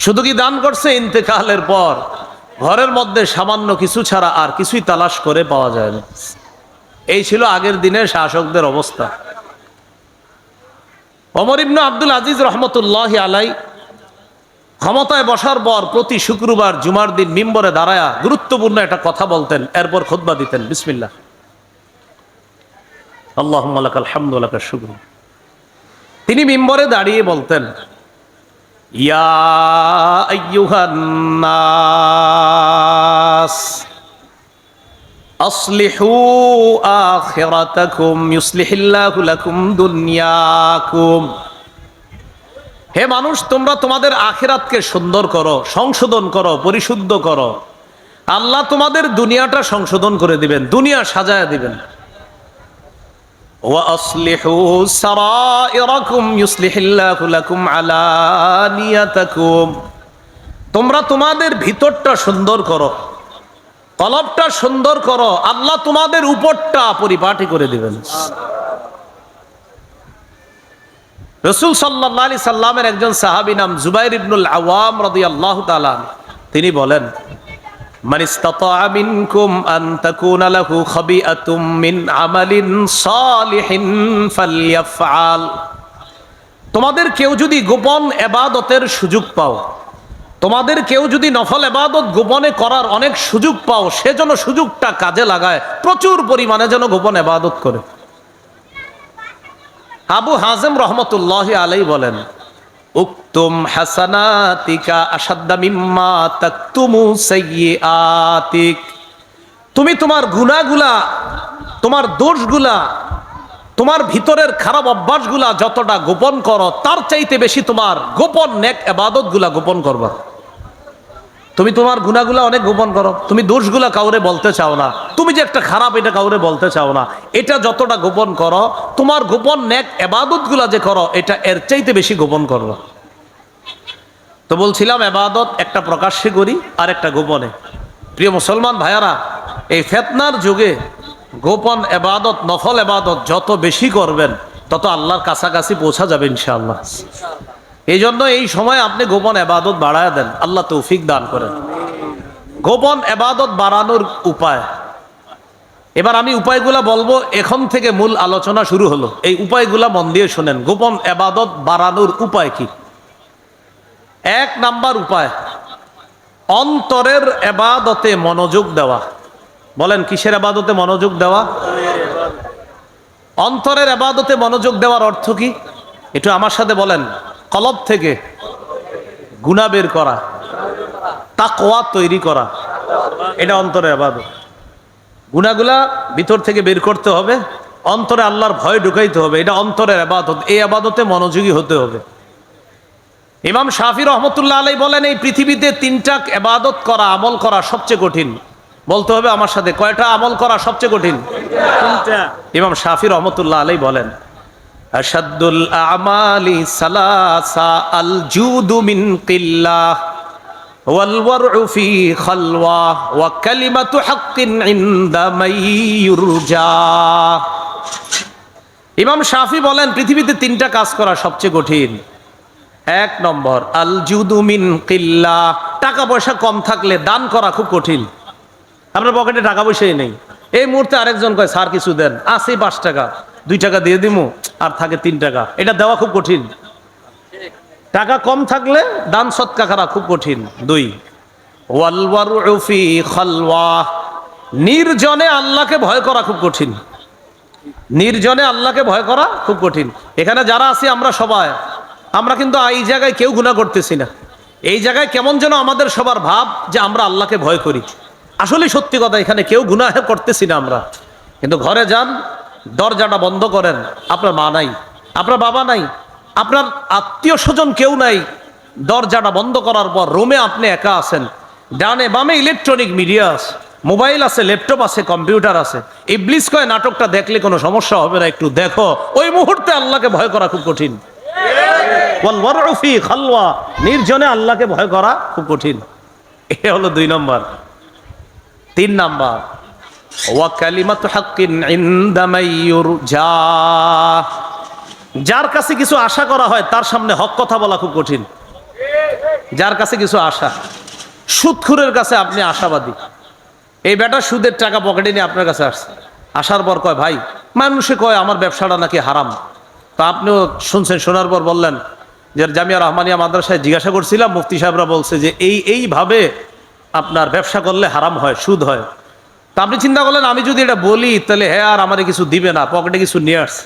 শুধু কি দান করছে, ইন্তেকালের পর ঘরের মধ্যে সামান্য কিছু ছাড়া আর কিছুই তালাশ করে পাওয়া যায় না। এই ছিল আগের দিনের শাসকদের অবস্থা। ওমর ইবনে আব্দুল আজিজ রহমতুল্লাহ আলাই ক্ষমতায় বসার পর প্রতি শুক্রবার জুমার দিন মিম্বরে দাঁড়ায়া গুরুত্বপূর্ণ একটা কথা বলতেন, এরপর খুতবা দিতেন। বিসমিল্লাহ, আল্লাহুম্মা লাকাল হামদু ওয়া লাকাশ শুকর। তিনি মিম্বরে দাঁড়িয়ে বলতেন, ইয়া আইয়ুহান নাস, আসলিহু আখিরাতাকুম ইউসলিহিল্লাহু লাকুম দুনিয়াকুম। হে মানুষ, তোমরা তোমাদের আখিরাতকে সুন্দর করো, সংশোধন করো, পরিশুদ্ধ করো। আল্লাহ তোমাদের দুনিয়াটা সংশোধন করে দিবেন, দুনিয়া সাজায় দিবেন। ওয়া আসলিহু সারাইরাকুম ইউসলিহিল্লাহু লাকুম আলানিয়াতাকুম। তোমরা তোমাদের ভিতরটা সুন্দর করো, কলবটা সুন্দর করো, আল্লাহ তোমাদের উপরটা পরিপাটি করে দিবেন। রাসূল সাল্লাল্লাহু আলাইহি সাল্লামের একজন সাহাবী নাম জুবাইর ইবনুল আওয়াম রাদিয়াল্লাহু তাআলা, তিনি বলেন, মান ইসতাতাআ মিনকুম আন তাকুনা লাহু খাবিআতুম মিন আমালিন সালিহিন ফালইয়াফআল। তোমাদের কেউ যদি গোপন ইবাদতের সুযোগ পাও, তোমাদের কেউ যদি নফল ইবাদত গোপনে করার অনেক সুযোগ পাও, সেজন্য সুযোগটা কাজে লাগায়, প্রচুর পরিমাণে যেন গোপন ইবাদত করে। আবু হাজেম রহমতুল্লাহি আলাইহি বলেন, উকতুম হাসানাতিকা আশাদ্দা মিম্মা তাকতুমু সাইয়্যাতিক। তুমি তোমার গুনাহগুলা, তোমার দোষগুলা, তোমার ভিতরের খারাপ অভ্যাসগুলা যতটা গোপন করো, তার চাইতে বেশি তোমার গোপন নেক ইবাদতগুলা গোপন করবা। তুমি তোমার গুনাহগুলা অনেক গোপন করো, তুমি দোষগুলা কাউরে বলতে চাও না, তুমি যে একটা খারাপ এটা কাউরে বলতে চাও না, এটা যতটা গোপন করো, তোমার গোপন নেক ইবাদতগুলা যে করো, এটা এর চাইতে বেশি গোপন করো। তো বলছিলাম, ইবাদত একটা প্রকাশ্যে করি আর একটা গোপনে। প্রিয় মুসলমান ভাইয়ারা, এই ফিতনার যুগে গোপন ইবাদত, নফল ইবাদত যত বেশি করবেন, তত আল্লাহর কাছাকাছি পৌঁছা যাবে ইনশাআল্লাহ। এই জন্য এই সময় আপনি গোপন ইবাদত বাড়ায় দেন, আল্লাহ তৌফিক দান করেন। গোপন ইবাদত বাড়ানোর উপায়, এবার আমি উপায়গুলা বলবো, এখন থেকে মূল আলোচনা শুরু হলো। এই উপায়গুলা মন দিয়ে শুনেন। গোপন ইবাদত বাড়ানোর উপায় কি? এক নাম্বার উপায়, অন্তরের ইবাদতে মনোযোগ দেওয়া। বলেন, কিসের ইবাদতে মনোযোগ দেওয়া? অন্তরের ইবাদতে মনোযোগ দেওয়ার অর্থ কি? একটু আমার সাথে বলেন। কলব থেকে গুনাহ বের করা, তাকওয়া তৈরি করা, এটা অন্তরের ইবাদত। গুনাহগুলা ভিতর থেকে বের করতে হবে, অন্তরে আল্লাহর ভয় ঢুকাইতে হবে, এটা অন্তরের ইবাদত। এই ইবাদতে মনোযোগী হতে হবে। ইমাম শাফি রহমতুল্লাহ আলাইহি বলেন, এই পৃথিবীতে তিনটা ইবাদত করা, আমল করা সবচেয়ে কঠিন। বলতে হবে আমার সাথে, কয়টা আমল করা সবচেয়ে কঠিন? তিনটা। ইমাম শাফি রহমতুল্লাহ আলাইহি বলেন, আশাদ্দুল আমালি সালাসা আল জুদু মিন কিল্লাহ ওয়াল ওয়ারউ ফি খালওয়া ওয়া কালিমাতু হাক্কিন ইনদা মাইয়ুরজা। ইমাম শাফি বলেন, পৃথিবীতে তিনটা কাজ করা সবচেয়ে কঠিন। এক নম্বর, আল জুদু মিন কিল্লাহ, টাকা পয়সা কম থাকলে দান করা খুব কঠিন। আপনার পকেটে টাকা পয়সাই নেই, এই মুহূর্তে আরেকজন কয়, স্যার কিছু দেন, আছে 5 টাকা, 2 টাকা দিয়ে দিমু, আর থাকে 3 টাকা, এটা দেওয়া খুব কঠিন। টাকা কম থাকলে দান সৎকা করা খুব কঠিন। 2, ওয়াল ওয়ারউ ফি খালওয়া, নির্জনে আল্লাহকে ভয় করা খুব কঠিন। নির্জনে আল্লাহকে ভয় করা খুব কঠিন। এখানে যারা আছি আমরা সবাই, আমরা কিন্তু এই জায়গায় কেউ গুনাহ করতেছি না। এই জায়গায় কেমন যেন আমাদের সবার ভাব যে আমরা আল্লাহকে ভয় করি। আসলে সত্যি কথা, এখানে কেউ গুনাহ করতেছি না আমরা। কিন্তু ঘরে যান, দরজাটা বন্ধ করেন, আপনার মা নাই, আপনার বাবা নাই, আপনার আত্মীয় স্বজন কেউ নাই। দরজাটা বন্ধ করার পর রুমে আপনি একা আছেন, ডানে বামে ইলেকট্রনিক মিডিয়া আছে, মোবাইল আছে, ল্যাপটপ আছে, কম্পিউটার আছে। ইবলিস কয়, নাটকটা দেখলে কোনো সমস্যা হবে না, একটু দেখো। ওই মুহূর্তে আল্লাহকে ভয় করা খুব কঠিন। ওয়াল ওয়ারউ ফি খালওয়া, নির্জনে আল্লাহকে ভয় করা খুব কঠিন। এটা হলো 2 নম্বর। 3 নাম্বার, ওয়া কালিমাতু হাক্কিন ইনদা মাইয়ুরজা, যার কাছে কিছু আশা করা হয় তার সামনে হক কথা বলা খুব কঠিন। যার কাছে কিছু আশা, সুদখোরের কাছে আপনি আশাবাদী, এই বেটা সুদের টাকা পকেটে নিয়ে আপনার কাছে আসছে, আসার পর কয়, ভাই মানুষে কয় আমার ব্যবসাটা নাকি হারাম। তা আপনিও শুনছেন, শোনার পর বললেন যে জামিয়া রহমানিয়া মাদ্রাসায় জিজ্ঞাসা করছিলাম, মুফতি সাহেবরা বলছে যে এইভাবে আপনার ব্যবসা করলে হারাম হয়, সুদ হয়। তা আপনি চিন্তা করলেন, আমি যদি এটা বলি তাহলে হ্যাঁ আর আমারে কিছু দিবে না, পকেটে কিছু নিয়ে আসছে।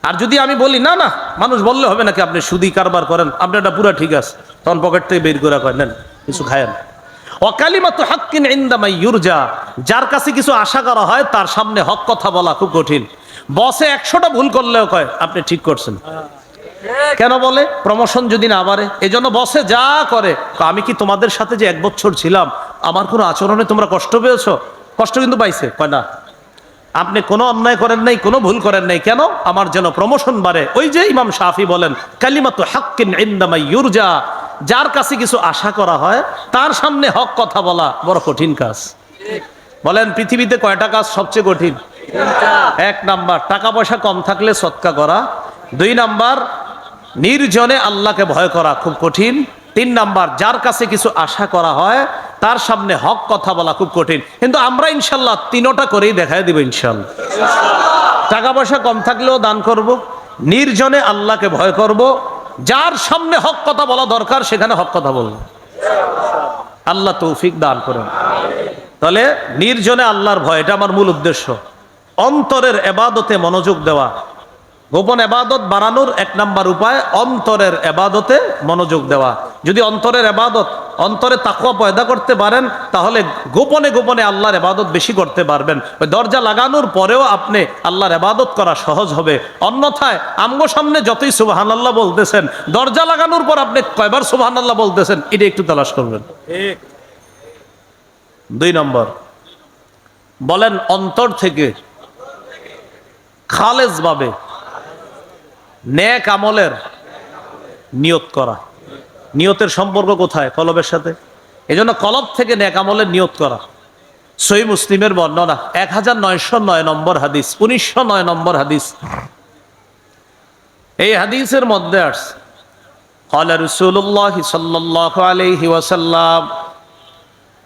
আর যদি আমি বলি না না, মানুষ বললে হবে নাকি আপনি সুদি কারবার করেন, আপনি এটা পুরো ঠিক আছে, তখন পকেট থেকে বের করে কয়, নেন কিছু খায়েন। ওয়া কালিমাতু হাক্কিন ইনদা মান ইউরজা, যার কাছে কিছু আশা করা হয় তার সামনে হক কথা বলা খুব কঠিন। বসে 100টা ভুল করলেও কয় আপনি ঠিক করছেন। কেন বলে? প্রমোশন যদি না বাড়ে। এজন্য বসে যা করে, আমি কি তোমাদের সাথে যে 1 বছর ছিলাম আমার কোনো আচরণে তোমরা কষ্ট পেয়েছো? কষ্ট কিন্তু পাইছে। কয় না, আপনি কোনো অন্যায় করেন নাই, কোনো ভুল করেন নাই, কেন? আমার যেন প্রমোশন বাড়ে। ওই যে ইমাম শাফি বলেন কালিমাতু হাক্কিন ইনদা মান ইউরজা, যার কাছে কিছু আশা করা হয় তার সামনে হক কথা বলা বড় কঠিন কাজ। বলেন পৃথিবীতে কয়টা কাজ সবচেয়ে কঠিন? 1 নাম্বার টাকা পয়সা কম থাকলে সদকা করা। 2 নাম্বার নির্জনে আল্লাহকে ভয় করা খুব কঠিন। 3 নাম্বার যার কাছে কিছু আশা করা হয় তার সামনে হক কথা বলা খুব কঠিন। কিন্তু আমরা ইনশাল্লাহ 3টা করেই দেখাই দিব ইনশাল্লাহ। টাকা পয়সা কম থাকলেও দান করব, নির্জনে আল্লাহকে ভয় করব, যার সামনে হক কথা বলা দরকার সেখানে হক কথা বলবো। আল্লাহ তৌফিক দান করেন। তাহলে নির্জনে আল্লাহর ভয়, এটা আমার মূল উদ্দেশ্য। অন্তরের ইবাদতে মনোযোগ দেওয়া। গোপন ইবাদত বাড়ানোর 1 নাম্বার উপায় অন্তরের ইবাদতে মনোযোগ দেওয়া। যদি অন্তরের ইবাদত, অন্তরে তাকওয়া পয়দা করতে পারেন তাহলে গোপনে গোপনে আল্লাহর ইবাদত বেশি করতে পারবেন। ওই দরজা লাগানোর পরেও আপনি আল্লাহর ইবাদত করা সহজ হবে। অন্যথায় আমগো সামনে যতই সুবহানাল্লাহ বলতেছেন, দরজা লাগানোর পর আপনি কয়বার সুবহানাল্লাহ বলতেছেন এটা একটু তালাশ করবেন। 2 নম্বর বলেন অন্তর থেকে খালেস ভাবে নেক আমলের নিয়ত করা। নিয়তের সম্পর্ক কোথায়? কলবের সাথে। এজন্য কলব থেকে নেক আমলের নিয়ত করা। সহিহ মুসলিমের বর্ণনা 1909 নম্বর হাদিস, 1909 নম্বর হাদিস। এই হাদিসের মধ্যে আসছে قال رسول الله صلى الله عليه وسلم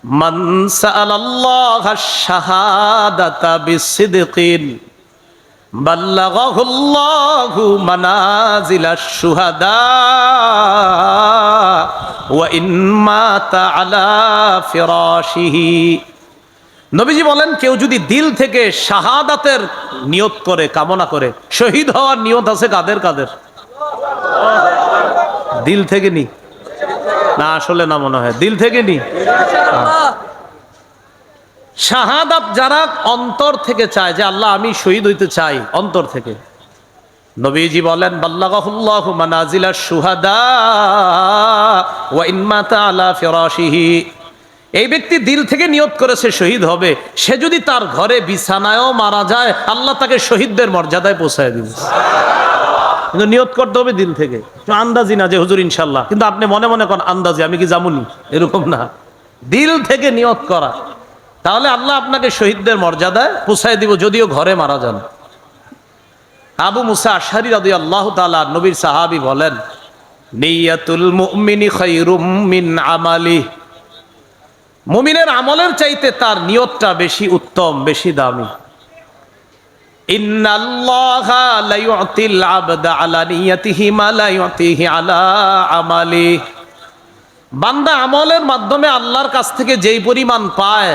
من سأل الله الشهادة بصدق বাল্লাগাহুল্লাহু মানাজিলাশ শুহাদা ওয়া ইন মাতা আলা ফিরাশিহি। নবীজি বলেন কেউ যদি দিল থেকে শাহাদাতের নিয়ত করে, কামনা করে, শহীদ হওয়ার নিয়ত আছে কাদের কাদের? দিল থেকে নি না, আসলে না মনে হয় দিল থেকে নি। শাহাদাত যারা অন্তর থেকে চায় যে আল্লাহ আমি শহীদ হইতে চাই অন্তর থেকে, নবীজি বলেন বাল্লাগাহুল্লাহু মানাজিলাশ শুহাদা ওয়া ইন মাতা আলা ফিরাশিহি। এই ব্যক্তি দিল থেকে নিয়ত করেছে শহীদ হবে, সে যদি তার ঘরে বিছানায়ও মারা যায় আল্লাহ তাকে শহীদদের মর্যাদায় পৌঁছায় দিবে। কিন্তু নিয়ত করতে হবে দিল থেকে। আন্দাজি না যে হুজুর ইনশাল্লাহ, কিন্তু আপনি মনে মনে করেন আন্দাজি আমি কি জামুনি, এরকম না। দিল থেকে নিয়ত করা, তাহলে আল্লাহ আপনাকে শহীদদের মর্যাদায় পৌঁছায় দিব যদিও ঘরে মারা যান। আবু মুসা আশআরী রাদিয়াল্লাহু তাআলা নবীর সাহাবী বলেন নিয়াতুল মুমিনি খায়রুম মিন আমালি। মুমিনের আমলের চাইতে তার নিয়তটা বেশি উত্তম, বেশি দামি। ইন্নাল্লাহা লা ইউতিল আবদা আলা নিয়াতিহি মা লা ইউতিহি আলা আমালি। বান্দা আমলের মাধ্যমে আল্লাহর কাছ থেকে যেই পরিমাণ পায়,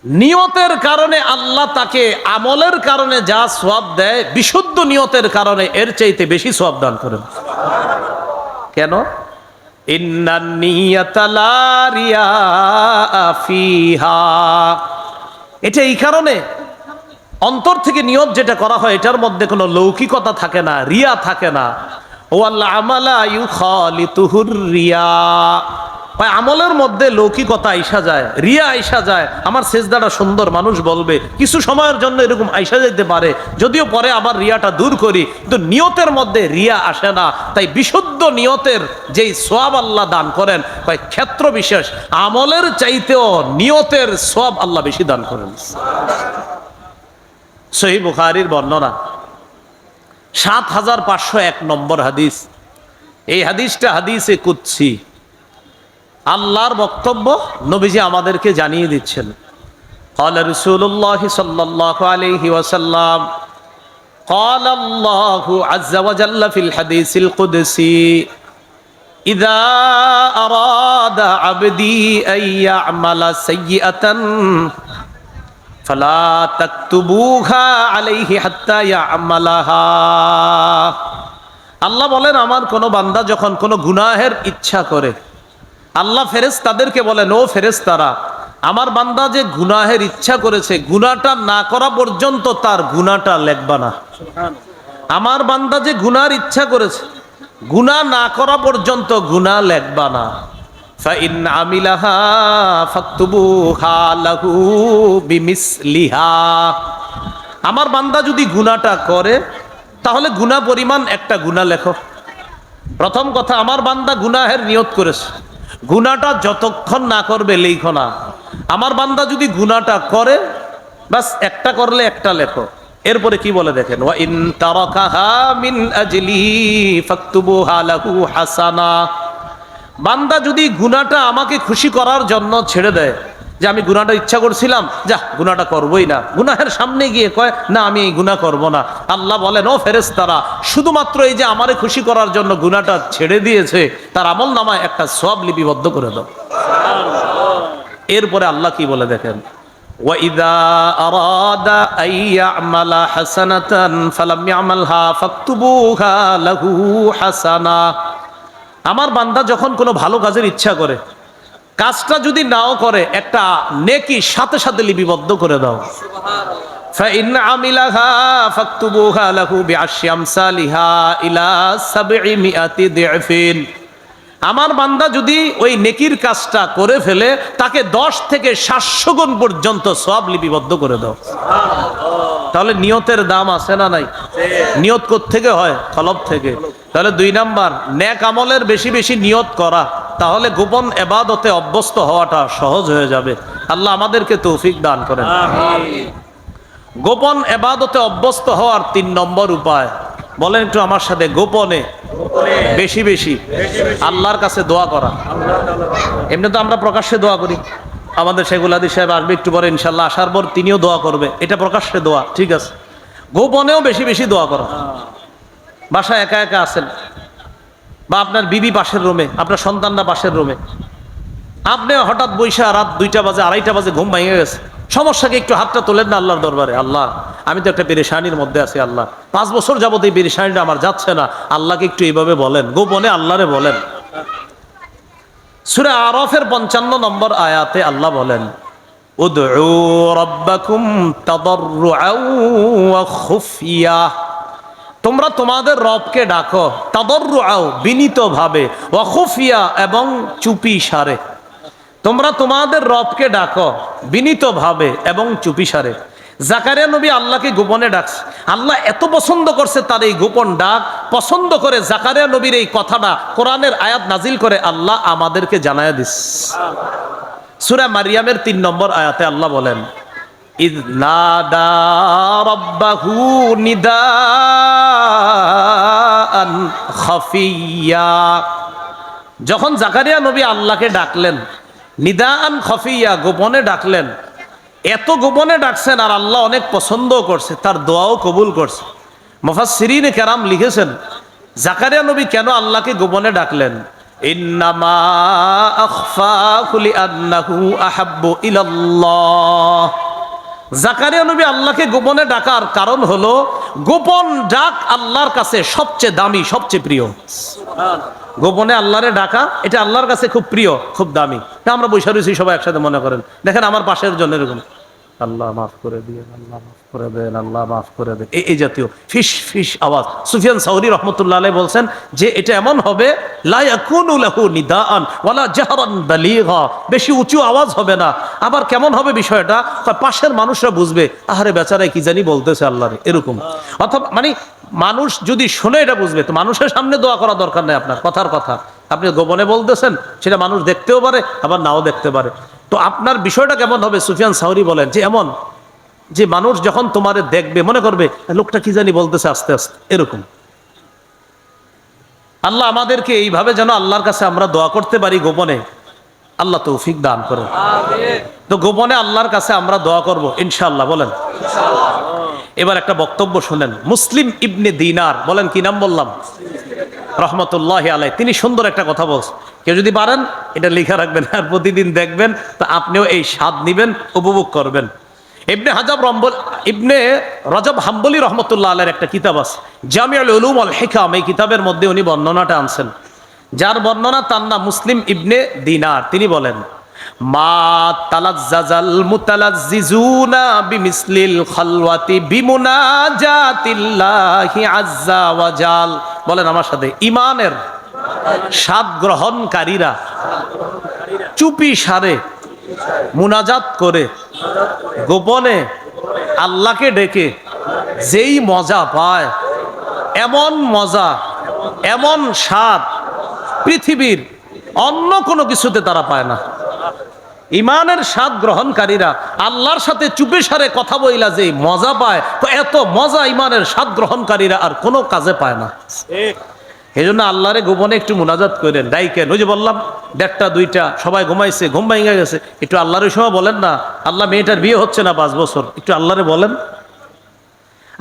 নিয়তের কারণে আল্লাহ তাকে আমলের কারণে যা সওয়াব দেয়, বিশুদ্ধ নিয়তের কারণে এর চাইতে বেশি সওয়াব দান করেন। কেন? ইন্নান নিয়াতা লা রিয়া ফিহা। এটা এই কারণে অন্তর থেকে নিয়ত যেটা করা হয় এটার মধ্যে কোনো লৌকিকতা থাকে না, রিয়া থাকে না। ওয়াল আমালা ইউখালিতুহুর রিয়া। আমলের মধ্যে লৌকিকতা আইসা যায়, রিয়া আইসা যায়। আমার সেজদাটা সুন্দর, মানুষ বলবে, কিছু সময়ের জন্য এরকম আইসা যেতে পারে, যদিও পরে আবার রিয়াটা দূর করি, কিন্তু নিয়তের মধ্যে রিয়া আসে না। তাই বিশুদ্ধ নিয়তের যেই সওয়াব আল্লাহ দান করেন, ক্ষেত্র বিশেষ আমলের চাইতেও নিয়তের সওয়াব আল্লাহ বেশি দান করেন। সহিহ বুখারীর বর্ণনা ৭৫০১ নম্বর হাদিস। এই হাদিসটা হাদিসে কুদসি, আল্লাহর বক্তব্য নবীজি আমাদেরকে জানিয়ে দিচ্ছেন। قال رسول الله صلى الله عليه وسلم قال الله عز وجل في الحديث القدسي إذا أراد عبدي أن يعمل سيئة فلا تكتبوها عليه حتى يعملها। আল্লাহ বলেন আমার কোন বান্দা যখন কোন গুনাহের ইচ্ছা করে, আল্লাহ ফেরেশতাদেরকে বলেন, ও ফেরেশতারা, আমার বান্দা যে গুনাহের ইচ্ছা করেছে, গুনাহটা না করা পর্যন্ত তার গুনাহটা লেখবা না। আমার বান্দা যে গুনার ইচ্ছা করেছে, গুনাহ না করা পর্যন্ত গুনাহ লেখবা না। ফাইন আমিলাহা ফাকতুবুহা লাহু বিমিসলিহা। আমার বান্দা যদি গুনাহটা করে, তাহলে গুনাহ পরিমাণ একটা গুনাহ লেখো। প্রথম কথা, আমার বান্দা গুনাহের নিয়ত করেছে, গুনাহটা যতক্ষণ না করবে লেখো না। আমার বান্দা যদি গুনাহটা করে, বাস একটা করলে একটা লেখো। এরপরে কি বলে দেখেন, ওয়া ইন তারাকাহা মিন আজলি ফাকতুবুহা লাহু হাসানা। বান্দা যদি গুনাহটা আমাকে খুশি করার জন্য ছেড়ে দেয়, যে আমি গুনাহটা ইচ্ছা করছিলাম, যা গুনাহটা করবই না, গুনাহের সামনে গিয়ে কয় না আমি এই গুনাহ করব না, আল্লাহ বলেন, ও ফেরেশতারা, শুধুমাত্র এই যে আমারে খুশি করার জন্য গুনাহটা ছেড়ে দিয়েছে, তার আমল নামায় একটা সওয়াব লিপিবদ্ধ করে দাও। এরপরে আল্লাহ কি বলে দেখেন, وَإِذَا أَرَادَ أَن يَعْمَلَ حَسَنَةً فَلَمْ يَعْمَلْهَا فَاكْتُبُوهَا لَهُ حَسَنَةً। আমার বান্দা যখন কোনো ভালো কাজের ইচ্ছা করে, কাজটা যদি নাও করে, একটা নেকি সাথে সাথে লিপিবদ্ধ করে দাও। فَإِنْ عَمِلَهَا فَاكْتُبُوهَا لَهُ بِعَشْرِ أَمْثَالِهَا إِلَى 700 ضِعْفٍ। আমার বান্দা যদি ওই নেকির কাজটা করে ফেলে, তাকে 10 থেকে 700 গুণ পর্যন্ত সওয়াব লিপিবদ্ধ করে দাও। তাহলে নিয়তের দাম আছে না নাই? নিয়ত কোত্থেকে হয়? কলব থেকে। তাহলে 2 নাম্বার, নেক আমলের বেশি বেশি নিয়ত করা, তাহলে গোপন ইবাদতে অভ্যস্ত হওয়াটা সহজ হয়ে যাবে। আল্লাহ আমাদেরকে তৌফিক দান করেন। গোপন ইবাদতে অভ্যস্ত হওয়ার 3 নম্বর উপায়, বলেন একটু আমার সাথে, গোপনে বেশি বেশি আল্লাহর কাছে দোয়া করা। এমনি তো আমরা প্রকাশ্যে দোয়া করি, আমাদের শেখুল হাদিস সাহেব আসবে একটু পরে ইনশাল্লাহ, আসার পর তিনিও দোয়া করবে, এটা প্রকাশ্যে দোয়া, ঠিক আছে। গোপনেও বেশি বেশি দোয়া করা। বাসায় একা একা আছেন, বা আপনার বিবি পাশের রুমে, আপনার সন্তানরা পাশের রুমে, আপনি হঠাৎ বৈশা রাত 2টা বাজে 2:30 বাজে ঘুম ভেঙে গেছে, সমস্যাকে একটু হাতটা তোলেন না আল্লাহর দরবারে, আল্লাহ আমি তো একটা পেরেশানির মধ্যে আছি, আল্লাহ 5 বছর যাবত এই পেরেশানিটা আমার যাচ্ছে না, আল্লাহকে একটু এইভাবে বলেন, গোপনে আল্লাহরে বলেন। সূরা আরাফের 55 নম্বর আয়াতে আল্লাহ বলেন, উদউ রাব্বাকুম তাদাররুআন ওয়া খুফিয়া। তোমরা তোমাদের রবকে ডাকো, তাদাররুআ বিনীতভাবে, ওয়া খুফিয়া এবং চুপি সারে। তোমরা তোমাদের রবকে ডাকো বিনীতভাবে এবং চুপি সারে। জাকারিয়া নবী আল্লাহকে গোপনে ডাকছে, আল্লাহ এত পছন্দ করছে তার এই গোপন ডাক, পছন্দ করে জাকারিয়া নবীর এই কথাটা কোরআনের আয়াত নাজিল করে আল্লাহ আমাদেরকে জানায়া দিচ্ছে। সূরা মারিয়ামের 3 নম্বর আয়াতে আল্লাহ বলেন, ইয নাদা রাব্বাহু নিদাআন খাফিয়া। যখন জাকারিয়া নবী আল্লাহকে ডাকলেন, নিদাআন খাফিয়া, গোপনে ডাকলেন, এত গোপনে ডাকছেন আর আল্লাহ অনেক পছন্দ করছে, তার দোয়াও কবুল করছে। মুফাসসিরিনে কেরাম লিখেছেন, জাকারিয়া নবী কেন আল্লাহকে গোপনে ডাকলেন, ইন্নামা আখফাহু লিআন্নাহু আহাব্বু ইলাল্লাহ। জাকারিয়া নবী আল্লাহকে গোপনে ডাকার কারণ হলো, গোপন ডাক আল্লাহর কাছে সবচেয়ে দামি, সবচেয়ে প্রিয়। গোপনে আল্লাহরে ডাকা, এটা আল্লাহর কাছে খুব প্রিয়, খুব দামি। আমরা বৈশা রয়েছি সবাই একসাথে, মনে করেন, দেখেন আমার পাশের জন্য এরকম, আল্লাহ মাফ করে দিয়ে, আল্লাহ মাফ করে দেন, আল্লাহ মাফ করে দেন, এই জাতীয় ফিস ফিস আওয়াজ। সুফিয়ান সাউরি রহমতুল্লাহ আলাইহি বলছেন যে এটা এমন হবে, লা ইয়াকুনু লাহু নিদাআন ওয়ালা জাহরান বালিগা, বেশি উঁচু আওয়াজ হবে না। আবার কেমন হবে বিষয়টা, পাশের মানুষরা বুঝবে, আহারে বেচারাই কি জানি বলতেছে আল্লাহরে, এরকম। অথবা মানে মানুষ যদি শুনে এটা বুঝবে, তো মানুষের সামনে দোয়া করা দরকার নেই, আপনার কথার কথা, আপনি গোপনে বলতেছেন, সেটা মানুষ দেখতেও পারে আবার নাও দেখতে পারে। তো আপনার বিষয়টা কেমন হবে, সুফিয়ান সাউরি বলেন যে এমন, যে মানুষ যখন তোমারে দেখবে মনে করবে লোকটা কি জানি বলতেছে আস্তে আস্তে, এরকম। আল্লাহ আমাদেরকে এইভাবে যেন আল্লাহর কাছে আমরা দোয়া করতে পারি গোপনে, আল্লাহ তৌফিক দান করেন। তো গোপনে আল্লাহর কাছে আমরা দোয়া করব ইনশাআল্লাহ, বলেন ইনশাআল্লাহ। এবার একটা বক্তব্য শুনেন, মুসলিম ইবনে দিনার, বলেন কি নাম বললাম, রহমতুল্লাহি আলাইহি, তিনি সুন্দর একটা কথা বলছেন, কেউ যদি পারেন এটা লিখে রাখবেন আর প্রতিদিন দেখবেন, তা আপনিও এই স্বাদ নিবেন, উপভোগ করবেন। ইবনে রজব হাম্বলি রহমতুল্লাহ আলাইহির একটা কিতাব আছে, জামিউল উলুম ওয়াল হিকাম, এই কিতাবের মধ্যে উনি বর্ণনাটা আনছেন যার বর্ণনা তার নাম মুসলিম ইবনে দিনার। তিনি বলেন, মা তালাজ্জাজাল মুতালাজ্জিজুনা বিমিসলিল খালওয়াতি বিমুনাজাতিল্লাহি আজ্জা ওয়া জাল। বলেন আমার সাথে, ঈমানের স্বাদ গ্রহণকারীরা চুপি সারে মুনাজাত করে গোপনে আল্লাহকে ডেকে যেই মজা পায়, এমন মজা এমন স্বাদ পৃথিবীর অন্য কোনো কিছুতে তারা পায় না। ঈমানের স্বাদ গ্রহণকারীরা আল্লাহর সাথে চুপে সারে কথা বইলা যে মজা পায়, তো এত মজা ঈমানের স্বাদ গ্রহণকারীরা আর কোনো কাজে পায় না। এই জন্য আল্লাহরে গোপনে একটু মুনাজাত করেন, ডাইকেন। ওই যে বললাম 1টা 2টা সবাই ঘুমাইছে, ঘুম ভেঙে গেছে, একটু আল্লাহর সময় বলেন না, আল্লাহ মেয়েটার বিয়ে হচ্ছে না 5 বছর, একটু আল্লাহরে বলেন।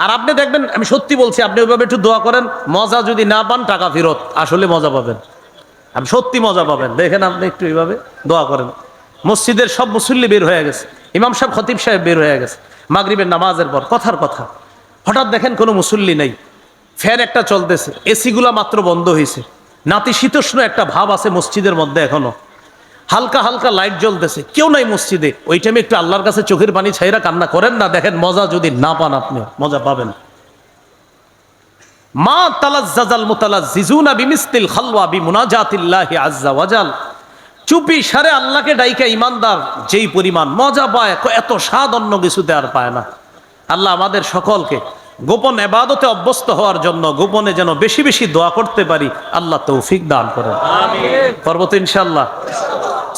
আর আপনি দেখবেন, আমি সত্যি বলছি, আপনি ওইভাবে একটু দোয়া করেন, মজা যদি না পান টাকা ফেরত, আসলে মজা পাবেন, আপনি সত্যি মজা পাবেন। দেখেন আপনি একটু এইভাবে দোয়া করেন। মসজিদের সব মুসল্লি বের হয়ে গেছে, ইমাম সাহেব খতিব সাহেব বের হয়ে গেছে মাগরিবের নামাজের পর, কথার কথা হঠাৎ দেখেন কোনো মুসল্লি নেই, ফ্যান একটা চলতেছে, এসিগুলা মাত্র বন্ধ হয়েছে, নাতিশীতোষ্ণ একটা ভাব আছে মসজিদের মধ্যে, এখনো হালকা হালকা লাইট জ্বলতেছে, কেউ নাই মসজিদে। ওই টাইমে একটু আল্লাহর কাছে চোখের পানি ছাইরা কান্না করেন না, দেখেন মজা যদি না পান আপনি মজা পাবেন। মা তালাজ্জাজাল মুতালাজ্জিজুনা বিমিসলিল খালওয়া বিমুনাজাতিল্লাহি আজ্জা ওয়া জাল। চুপি সারে আল্লাহকে ডাইকা ঈমানদার যেই পরিমাণ মজা পায়, এত স্বাদ অন্য কিছুতে আর পায় না। আল্লাহ আমাদের সকলকে গোপন ইবাদতে অভ্যস্ত হওয়ার জন্য গোপনে যেন বেশি বেশি দোয়া করতে পারি, আল্লাহ তৌফিক দান করেন। আমিন। করব তো ইনশাআল্লাহ।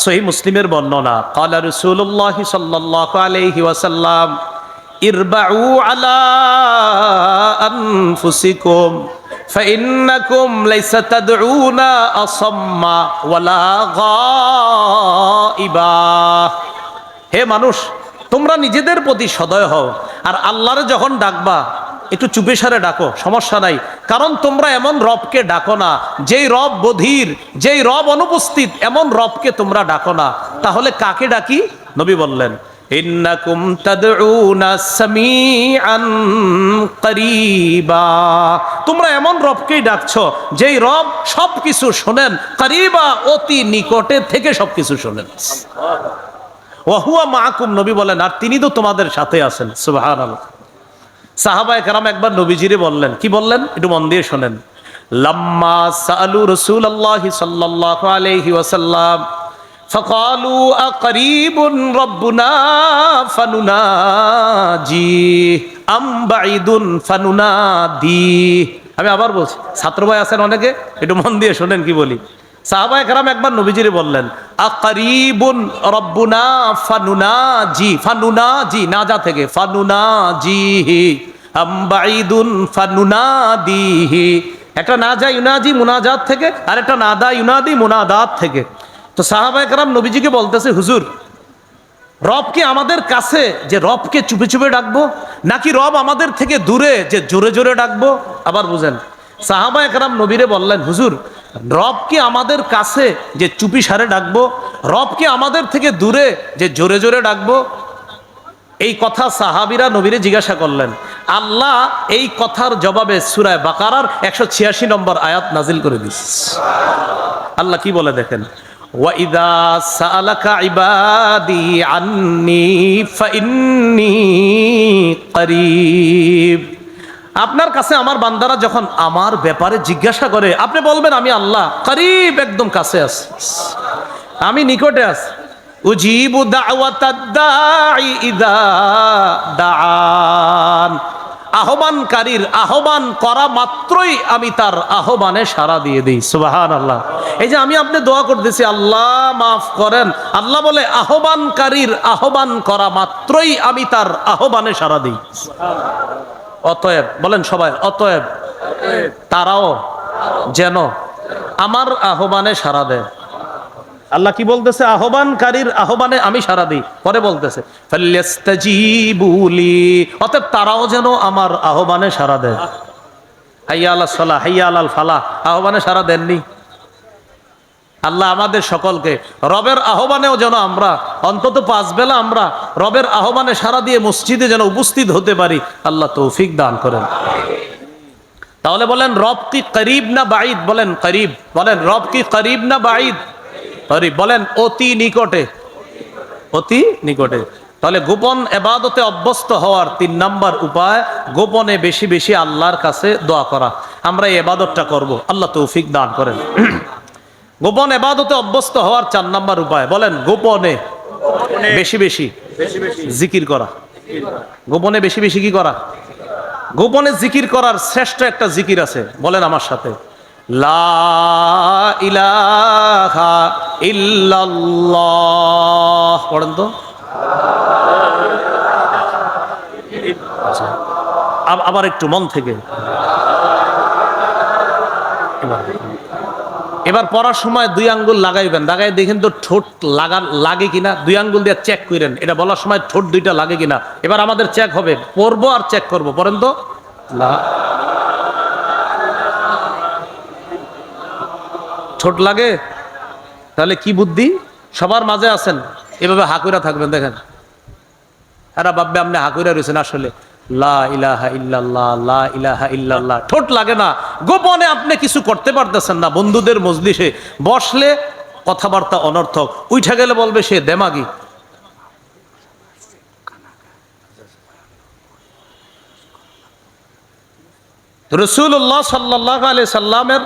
সহিহ মুসলিমের বর্ণনা, ক্বালা রাসূলুল্লাহ সাল্লাল্লাহু আলাইহি ওয়াসাল্লাম, ইরবাউ আলা আনফুসিকুম ফাইন্নাকুম লাইসা তাদউনা আসাম্মা ওয়ালা গায়িবা। হে মানুষ, তোমরা নিজেদের প্রতি সদয় হও, আর আল্লাহরে যখন ডাকবা একটু চুপে সারে ডাকো, সমস্যা নাই। কারণ তোমরা এমন রবকে ডাকো না যেই রব বধির, যেই রব অনুপস্থিত, এমন রবকে তোমরা ডাকো না। তাহলে কাকে ডাকি? নবী বললেন, ইন্নাকুম তাদউনা সামিআন কারীবা। তোমরা এমন রবকেই ডাকছো যেই রব সবকিছু শোনেন, কারীবা অতি নিকটে থেকে সবকিছু শোনেন। ওয়া হুয়া মাআকুম, নবী বলেন, আর তিনি তো তোমাদের সাথে আছেন। সুবহানাল্লাহ। সাহাবায়ে কেরাম একবার নবীজিরে বললেন, কি বললেন একটু মন দিয়ে শোনেন। লাম্মা সাআলু রাসূলুল্লাহি সাল্লাল্লাহু আলাইহি ওয়াসাল্লাম ফাকালু আকারীবুন রাব্বুনা ফানুনাজি আম বাঈদুন ফানুনাদি। আমি আবার বলছি, ছাত্র ভাই আছেন অনেকে, একটু মন দিয়ে শোনেন কি বলি। সাহাবায়ে কেরাম একবার নবীজিরে বললেন, আকারীবুন রাব্বুনা ফানুনাজি, ফানুনাজি নাজা থেকে, ফানুনাজিহি আম বাঈদুন ফানুনাদিহি। একটা নাজা ইউনাজি মুনাজাত থেকে, আর একটা নাদা ইউনাদি মুনাদাত থেকে। তো সাহাবায়ে কেরাম নবীজিকে বলতেছে, হুজুর, রব কি আমাদের কাছে যে রবকে চুপে চুপে ডাকবো, নাকি রব আমাদের থেকে দূরে যে জোরে জোরে ডাকবো? আবার বুঝেন, সাহাবায়ে কেরাম নবীরে বললেন, হুজুর, রব কি আমাদের কাছে যে চুপি সারে ডাকবো, রব কি আমাদের থেকে দূরে যে জোরে জোরে ডাকবো? এই কথা সাহাবীরা নবীরে জিজ্ঞাসা করলেন। আল্লাহ এই কথার জবাবে সূরা বাকারার 186 নম্বর আয়াত নাজিল করে দিয়েছে। আল্লাহ কি বলে দেখেন, ওয়াইদা সাআলাকা ইবাদি আন্নী ফাইন্নী করিব। আপনার কাছে আমার বান্দারা যখন আমার ব্যাপারে জিজ্ঞাসা করে, আপনি বলবেন আমি আল্লাহ করিব, একদম কাছে আছি, আমি নিকটে আছি। উজিবু দাওয়াতাদ দাঈ ইযা দাআন। আহ্বানকারীর আহ্বান করা মাত্রই আমি তার আহ্বানে সাড়া দিয়ে দিই। সুবহানাল্লাহ। এই যে আমি আপনি দোয়া করতেছি, আল্লাহ মাফ করেন, আল্লাহ বলে আহ্বানকারীর আহ্বান করা মাত্রই আমি তার আহ্বানে সাড়া দিই। অতএব বলেন সবাই, অতএব তারাও যেন আমার আহ্বানে সাড়া দেয়। আল্লাহ কি বলতেছে? আহ্বানকারীর আহ্বানে আমি সাড়া দিই। পরে বলতেছে ফাল্যাস্তাজিবুলি, অতএব তারাও যেন আমার আহ্বানে সাড়া দেয়। হাইয়া আলাস সালাহ, হাইয়া আলাল ফালাহ আহ্বানে সাড়া দেননি? আল্লাহ আমাদের সকলকে রবের আহ্বানেও যেন আমরা অন্তত 5 বেলা আমরা রবের আহ্বানে সাড়া দিয়ে মসজিদে যেন উপস্থিত হতে পারি, আল্লাহ তৌফিক দান করেন। তাহলে বলেন রব কি করিব না বাঈদ? বলেন করিব। বলেন রব কি করিব না বাঈদ? করিব। বলেন অতি নিকটে। অতি নিকটে। তাহলে গোপন ইবাদতে অভ্যস্ত হওয়ার 3 নাম্বার উপায় গোপনে বেশি বেশি আল্লাহর কাছে দোয়া করা। আমরা এই ইবাদতটা করব, আল্লাহ তৌফিক দান করেন। গোপন ইবাদতে অভ্যস্ত হওয়ার 4 নাম্বার উপায়, বলেন গোপনে বেশি বেশি জিকির করা। গোপনে বেশি বেশি কি করা? গোপনে জিকির করার শ্রেষ্ঠ একটা জিকির আছে, বলেন আমার সাথে, লা ইলাহা ইল্লাল্লাহ। পড়েন তো। আবার একটু মন থেকে। এবার পড়ার সময় 2 আঙ্গুল লাগাইবেন, লাগাই দেখেন তো ঠোঁট লাগে কিনা। 2 আঙ্গুল দিয়ে চেক করেন, এটা বলার সময় ঠোঁট 2টা লাগে কিনা। এবার আমাদের চেক হবে, পড়বো আর চেক করবো। পড়েন তো। ঠোঁট লাগে? তাহলে কি বুদ্ধি? সবার মাঝে আছেন, এভাবে হাকুরা থাকবেন। দেখেন এরা ভাববে আপনি হাকুরা রয়েছেন, আসলে লা ইলাহা ইল্লাল্লাহ, লা ইলাহা ইল্লাল্লাহ। ঠোঁট লাগে না, গোপনে আপনি কিছু করতে পারতেছেন না। বন্ধুদের মজলিসে বসলে কথাবার্তা অনর্থক, উঠে গেলে বলবে সে দেমাগি। রাসূলুল্লাহ সাল্লাল্লাহু আলাইহি সাল্লামের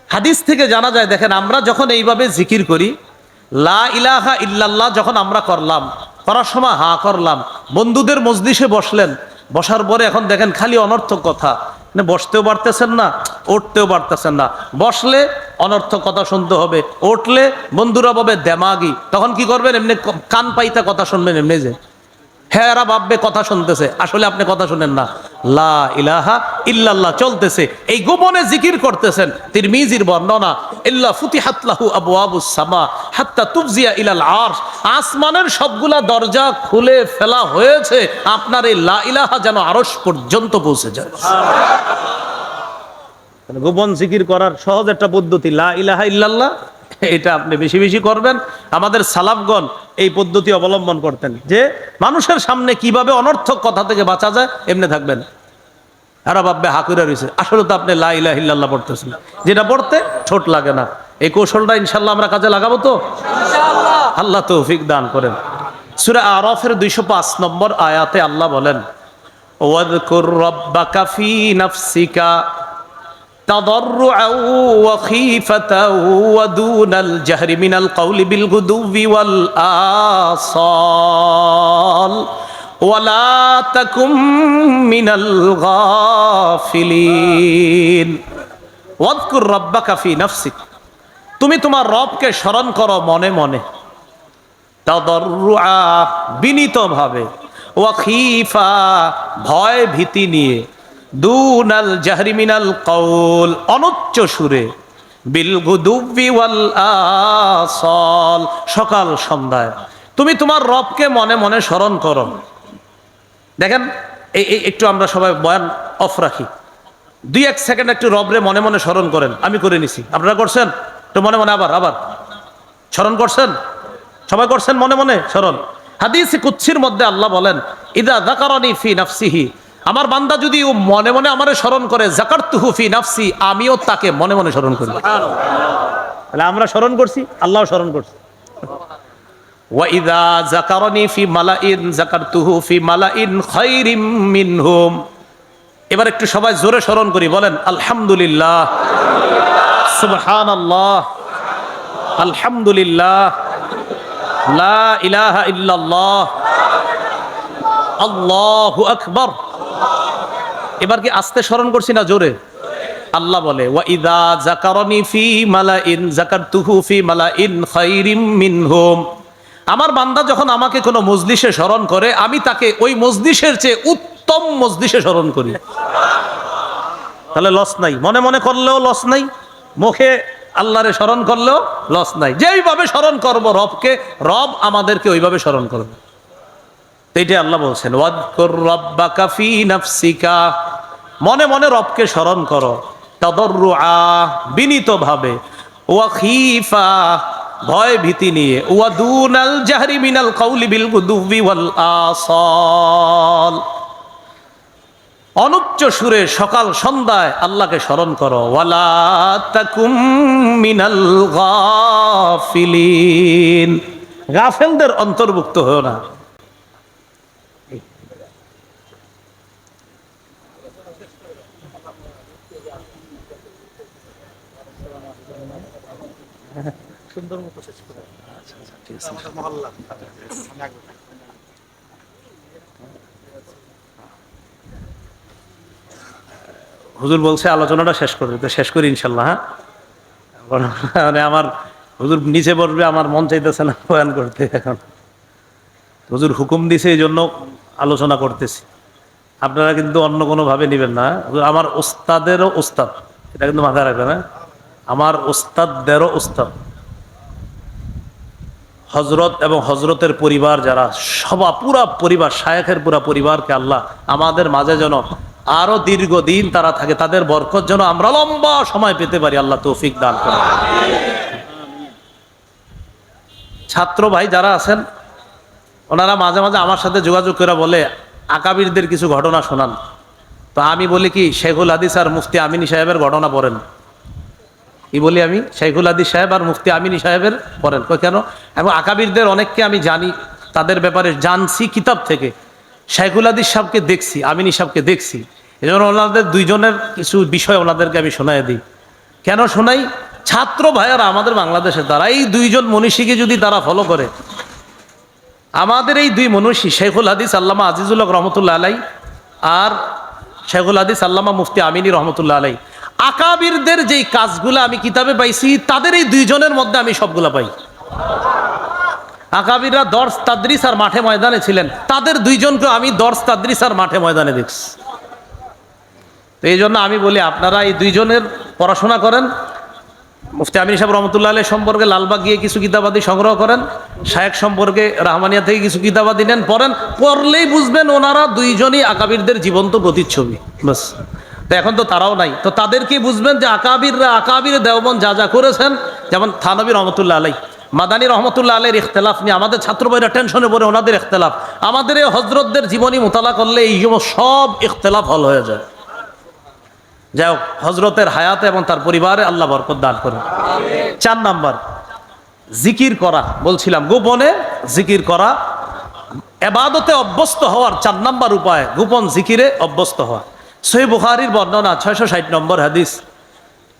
হাদিস থেকে জানা যায়, দেখেন আমরা যখন এইভাবে জিকির করি, লা ইলাহা ইল্লাল্লাহ যখন আমরা করলাম, করার সময় হা করলাম, বন্ধুদের মজলিসে বসলেন, বসার পরে এখন দেখেন খালি অনর্থক কথা, বসতেও পারতেছেন না, উঠতেও পারতেছেন না। বসলে অনর্থক কথা শুনতে হবে, উঠলে বন্ধুরা বলবে দেমাগি। তখন কি করবেন? এমনি কান পাইতা কথা শুনবেন, এমনি যে হ্যাঁ এরা ভাববে কথা শুনতেছে, আসলে আপনি কথা শুনেন না। লা ইলাহা ইল্লাল্লাহ চলতেছে, এই গোপনে জিকির করতেছেন। তিরমিজির বর্ণনা, ইল্লা ফুতিহাত লাহু আবওয়াবুস সামা হাত্তা তুফজিয়া ইলাল আরশ। আসমানের সবগুলা দরজা খুলে ফেলা হয়েছে, আপনার এই লা ইলাহা যেন আরশ পর্যন্ত পৌঁছে যায়। গোপন জিকির করার সহজ একটা পদ্ধতি লা ইলাহা ইল্লাল্লাহ, এটা আপনি বেশি বেশি করবেন। আমাদের সালাফগণ এই পদ্ধতি অবলম্বন করতেন, যে মানুষের সামনে কিভাবে অনর্থক কথা থেকে বাঁচা যায় এমনি থাকবেন। এরা ভাববে হাকুরা রয়েছে, আসলে তো আপনি লা ইলাহা ইল্লাল্লাহ পড়তেছেন, যেটা পড়তে ঠোঁট লাগে না। এই কৌশলটা ইনশাল্লাহ আমরা কাজে লাগাবো তো ইনশাআল্লাহ। আল্লাহ তৌফিক দান করেন। সূরা আরাফের 205 নম্বর আয়াতে আল্লাহ বলেন, ওয়াযকুর রাব্বাকা ফি নাফসিকা تضرعا وخيفة ودون الجهر من القول بالغدو والآصال ولا تكن من الغافلين واذكر ربك في نفسك। তুমি তোমার রবকে স্মরণ করো মনে মনে, তাদাররুআ বিনীতভাবে, ওয়া খীফা ভয় ভীতি নিয়ে, দুনাল জাহরি মিনাল কওল অনুচ্চ সুরে, বিল গুদুবি ওয়াল আসাল সকাল সন্ধ্যায় তুমি তোমার রবকে মনে মনে স্মরণ করো। দেখেন এই একটু আমরা সবাই বয়ান অফ রাখি, 2-1 সেকেন্ড একটু রবরে মনে মনে স্মরণ করেন। আমি করে নিছি, আপনারা করছেন তো মনে মনে? আবার স্মরণ করছেন? সবাই করছেন মনে মনে স্মরণ? হাদিসে কুদসির মধ্যে আল্লাহ বলেন, ইদা যাকারানি ফি নাফসিহি, আমার বান্দা যদি ও মনে মনে আমারে স্মরণ করে, যাকারতুহু ফি নাফসি, আমিও তাকে মনে মনে স্মরণ করি। তাহলে আমরা স্মরণ করছি, আল্লাহও স্মরণ করছে। ওয়া ইযা যাকারানি ফি মালাইন যাকারতুহু ফি মালাইন খায়রিম মিনহুম। এবার একটু সবাই জোরে স্মরণ করি, বলেন আলহামদুলিল্লাহ, সুবহানাল্লাহ, আলহামদুলিল্লাহ, লা ইলাহা ইল্লাল্লাহ, আল্লাহু আকবার। এবার কি আস্তে স্মরণ করছি না জোরে? আল্লাহ বলে, ওয়া ইযা যাকারানি ফি মালাইন যাকারতুহু ফি মালাইন খায়রিম মিনহুম। আমার বান্দা যখন আমাকে কোনো মজলিসে স্মরণ করে, আমি তাকে ওই মজলিসের চেয়ে উত্তম মজলিসে স্মরণ করি। তাহলে লস নাই, মনে মনে করলেও লস নাই, মুখে আল্লাহরে স্মরণ করলেও লস নাই। যেইভাবে স্মরণ করব রবকে, রব আমাদেরকে ওইভাবে স্মরণ করবে। এইটাই আল্লাহ বলছেন, ওয়াযকুর রাব্বাকা ফি নাফসিকা, মনে মনে রবকে স্মরণ করো, তাদাররুআ বিনীতভাবে, ওয়া খীফা ভয় ভীতি নিয়ে, ওয়া দুনাল জাহরি মিনাল কওলি বিল গুদুবি ওয়াল আসাল। অনুচ্চ সুরে সকাল সন্ধ্যায় আল্লাহকে স্মরণ করো। ওয়ালা তাকুম মিনাল গাফিলিন, গাফেলদের অন্তর্ভুক্ত হও না। সুন্দর মতো শেষ করে। আচ্ছা আচ্ছা, ঠিক আছে। হুজুর বলছে আলোচনাটা শেষ করে দিতে, শেষ করি ইনশাল্লাহ। হ্যাঁ, মানে আমার হুজুর নিচে বসবে, আমার মন চাইতেছে না বয়ান করতে এখন। হুজুর হুকুম দিছে, এই জন্য আলোচনা করতেছি। আপনারা কিন্তু অন্য কোনোভাবে নেবেন না। হুজুর আমার ওস্তাদেরও ওস্তাদ, এটা কিন্তু মাথায় রাখবেন। হ্যাঁ, আমার ওস্তাদদেরও ওস্তাদ। হজরত এবং হজরতের পরিবার যারা পুরা পরিবার, শায়েখের পুরা পরিবারকে আল্লাহ আমাদের মাঝে যেন আরো দীর্ঘদিন তারা থাকে, তাদের বরকত যেন আমরা লম্বা সময় পেতে পারি, আল্লাহ তৌফিক দান করেন। ছাত্র ভাই যারা আছেন ওনারা মাঝে মাঝে আমার সাথে যোগাযোগ করে বলে আকাবিরদের কিছু ঘটনা শোনান। তো আমি বলি কি, শেখুল হাদিস আর মুফতি আমিনী সাহেবের ঘটনা পড়েন। কি বলি আমি, শেখুল হাদিস সাহেব আর মুফতি আমিনী সাহেবের পড়েন। কেন? এবং আকাবিরদের অনেককে আমি জানি, তাদের ব্যাপারে জানছি কিতাব থেকে। শেখুল হাদিস সাহেবকে দেখছি, আমিনী সাহেবকে দেখছি। এই জন্য ওনাদের দুইজনের কিছু বিষয় ওনাদেরকে আমি শোনাই দিই। কেন শোনাই? ছাত্র ভাইয়ারা আমাদের বাংলাদেশে, তারা এই দুইজন মনীষীকে যদি তারা ফলো করে, আমাদের এই দুই মনীষী শেখুল হাদিস আল্লামা আজিজুল হক রহমতুল্লাহ আলাই আর শেখুল হাদিস আল্লামা মুফতি আমিনী রহমতুল্লাহ আলাই, আকাবিরদের যেই কাজগুলো আমি কিতাবে পাইছি, তাদের এই দুইজনের মধ্যে আমি সবগুলা পাই। আকাবিররা দর্স তাদরিস আর মাঠে ময়দানে ছিলেন, তাদের দুইজনকে আমি দর্স তাদরিস আর মাঠে ময়দানে দেখছি। তো এই জন্য আমি বলি আপনারা এই দুইজনের পড়াশোনা করেন। মুফতি আমিনী সাহেব রহমতুল্লাহ আলাইহি সম্পর্কে লালবাগ গিয়ে কিছু কিতাবাদি সংগ্রহ করেন, শায়েখ সম্পর্কে রাহমানিয়া থেকে কিছু কিতাবাদি নেন, পড়েন। পড়লেই বুঝবেন ওনারা দুইজনই আকাবিরদের জীবন্ত প্রতিচ্ছবি। বাস, তো এখন তো তারাও নাই, তো তাদেরকে বুঝবেন যে আকাবিররা, আকাবির দেওবন্দ যা যা করেছেন, যেমন থানবী রহমতুল্লাহ আলাই, মাদানী রহমতুল্লাহ আলাইহির ইখতিলাফ নিয়ে আমাদের ছাত্র ভাইরা টেনশনে পড়ে, ওনাদের ইখতিলাফ। আমাদের এই হজরতদের জীবনী মোতালা করলে এই সব ইখতিলাফ হল হয়ে যায়। যাই হোক, হজরতের হায়াতে এবং তার পরিবারে আল্লাহ বরকত দান করেন। 4 নাম্বার, জিকির করা। বলছিলাম গোপনে জিকির করা, ইবাদতে অভ্যস্ত হওয়ার 4 নাম্বার উপায় গোপন জিকিরে অভ্যস্ত হওয়া। সহিহ বুখারীর বর্ণনা 660 নম্বর হাদিস।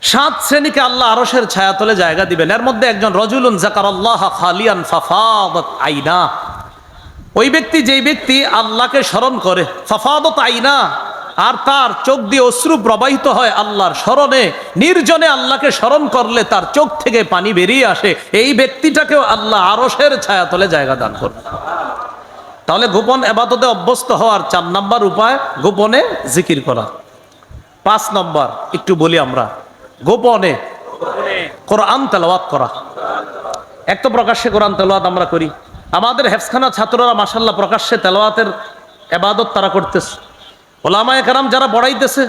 7 শ্রেণীকে আল্লাহ আরশের ছায়াতলে জায়গা দিবেন। এর মধ্যে একজন রজুলুন যাকারাল্লাহ খালিয়ান ফাফাদাত আইনা, ওই ব্যক্তি, যেই ব্যক্তি আল্লাহকে স্মরণ করে, ফাফাদাত আইনা, আর তার চোখ দিয়ে অশ্রু প্রবাহিত হয় আল্লাহর স্মরণে, নির্জনে আল্লাহকে স্মরণ করলে তার চোখ থেকে পানি বেরিয়ে আসে, এই ব্যক্তিটাকেও আল্লাহ আরশের ছায়াতলে জায়গা দান করবে। তাহলে গোপন ইবাদতে অভ্যস্ত হওয়ার 4 নাম্বার উপায় গোপনে জিকির করা। 5 নম্বর একটু বলি আমরা, গোপনে কোরআন তেলাওয়াত করা। এক তো প্রকাশ্যে কোরআন তেলাওয়াত আমরা করি, আমাদের হেফজখানা ছাত্ররা মাশাআল্লাহ প্রকাশ্যে তেলাওয়াতের ইবাদত তারা করতেছে। ওলামায়ে কেরাম যারা পড়াইতেছে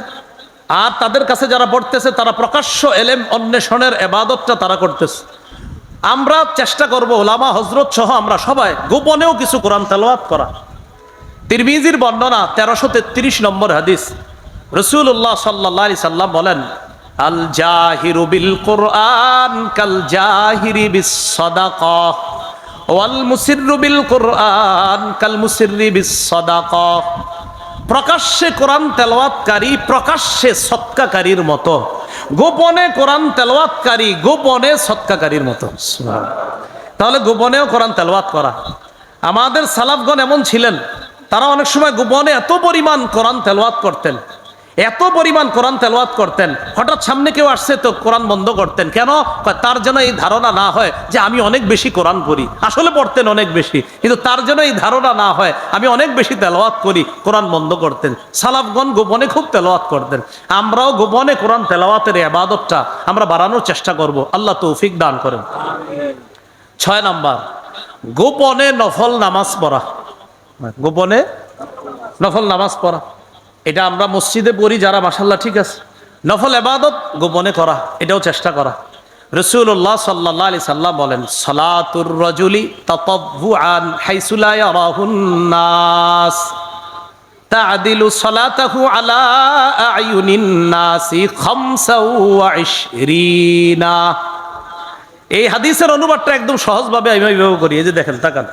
আর তাদের কাছে যারা পড়তেছে, তারা প্রকাশ্য এলেম অন্বেষণের ইবাদতটা তারা করতেছে। আমরা চেষ্টা করব ওলামা হজরত সহ আমরা সবাই গোপনেও কিছু কোরআন তেলাওয়াত করা। তিরমিজির বর্ণনা 1333 নম্বর হাদিস, রাসূলুল্লাহ সাল্লাল্লাহু আলাইহি সাল্লাম বলেন, আল জাহিরু বিল কুরআন কাল জাহিরি বিস সাদাকাহ ওয়াল মুসিররু বিল কুরআন কাল মুসিররি বিস সাদাকাহ। প্রকাশ্যে কোরআন তেলাওয়াতকারী প্রকাশ্যে সদকাকারীর মতো, গোপনে কোরআন তেলাওয়াতকারী গোপনে সদকাকারীর মতো। তাহলে গোপনেও কোরআন তেলাওয়াত করা। আমাদের সালাফগণ এমন ছিলেন, তারা অনেক সময় গোপনে এত পরিমাণ কোরআন তেলাওয়াত করতেন, এত পরিমাণ কোরআন তেলাওয়াত করতেন, হঠাৎ সামনে কেউ আসছে তো কোরআন বন্ধ করতেন। কেন? তার যেন এই ধারণা না হয় যে আমি অনেক বেশি কোরআন পড়ি। আসলে পড়তেন অনেক বেশি, কিন্তু তার যেন এই ধারণা না হয় আমি অনেক বেশি তেলাওয়াত করি, কোরআন বন্ধ করতেন। সালাফগণ গোপনে খুব তেলাওয়াত করতেন। আমরাও গোপনে কোরআন তেলাওয়াতের ইবাদতটা আমরা বাড়ানোর চেষ্টা করব, আল্লাহ তৌফিক দান করেন। 6 নাম্বার, গোপনে নফল নামাজ পড়া। গোপনে নফল নামাজ পড়া, এটা আমরা মসজিদে পড়ি যারা, মাশাআল্লাহ ঠিক আছে। নফল ইবাদত গোপনে করা, এটাও চেষ্টা করা। রাসূলুল্লাহ সাল্লাল্লাহু আলাইহি সাল্লাম বলেন, সালাতুর রাজুলি তাতাব্বুআন হাইসু লা ইয়ারাহুন নাস। তা'দিলু সালাতাহু আলা আ'য়ুনিন নাসি 25। এই হাদিসের অনুবাদটা একদম সহজভাবে আমি এইভাবে করি। এই যে দেখেন, তাকান,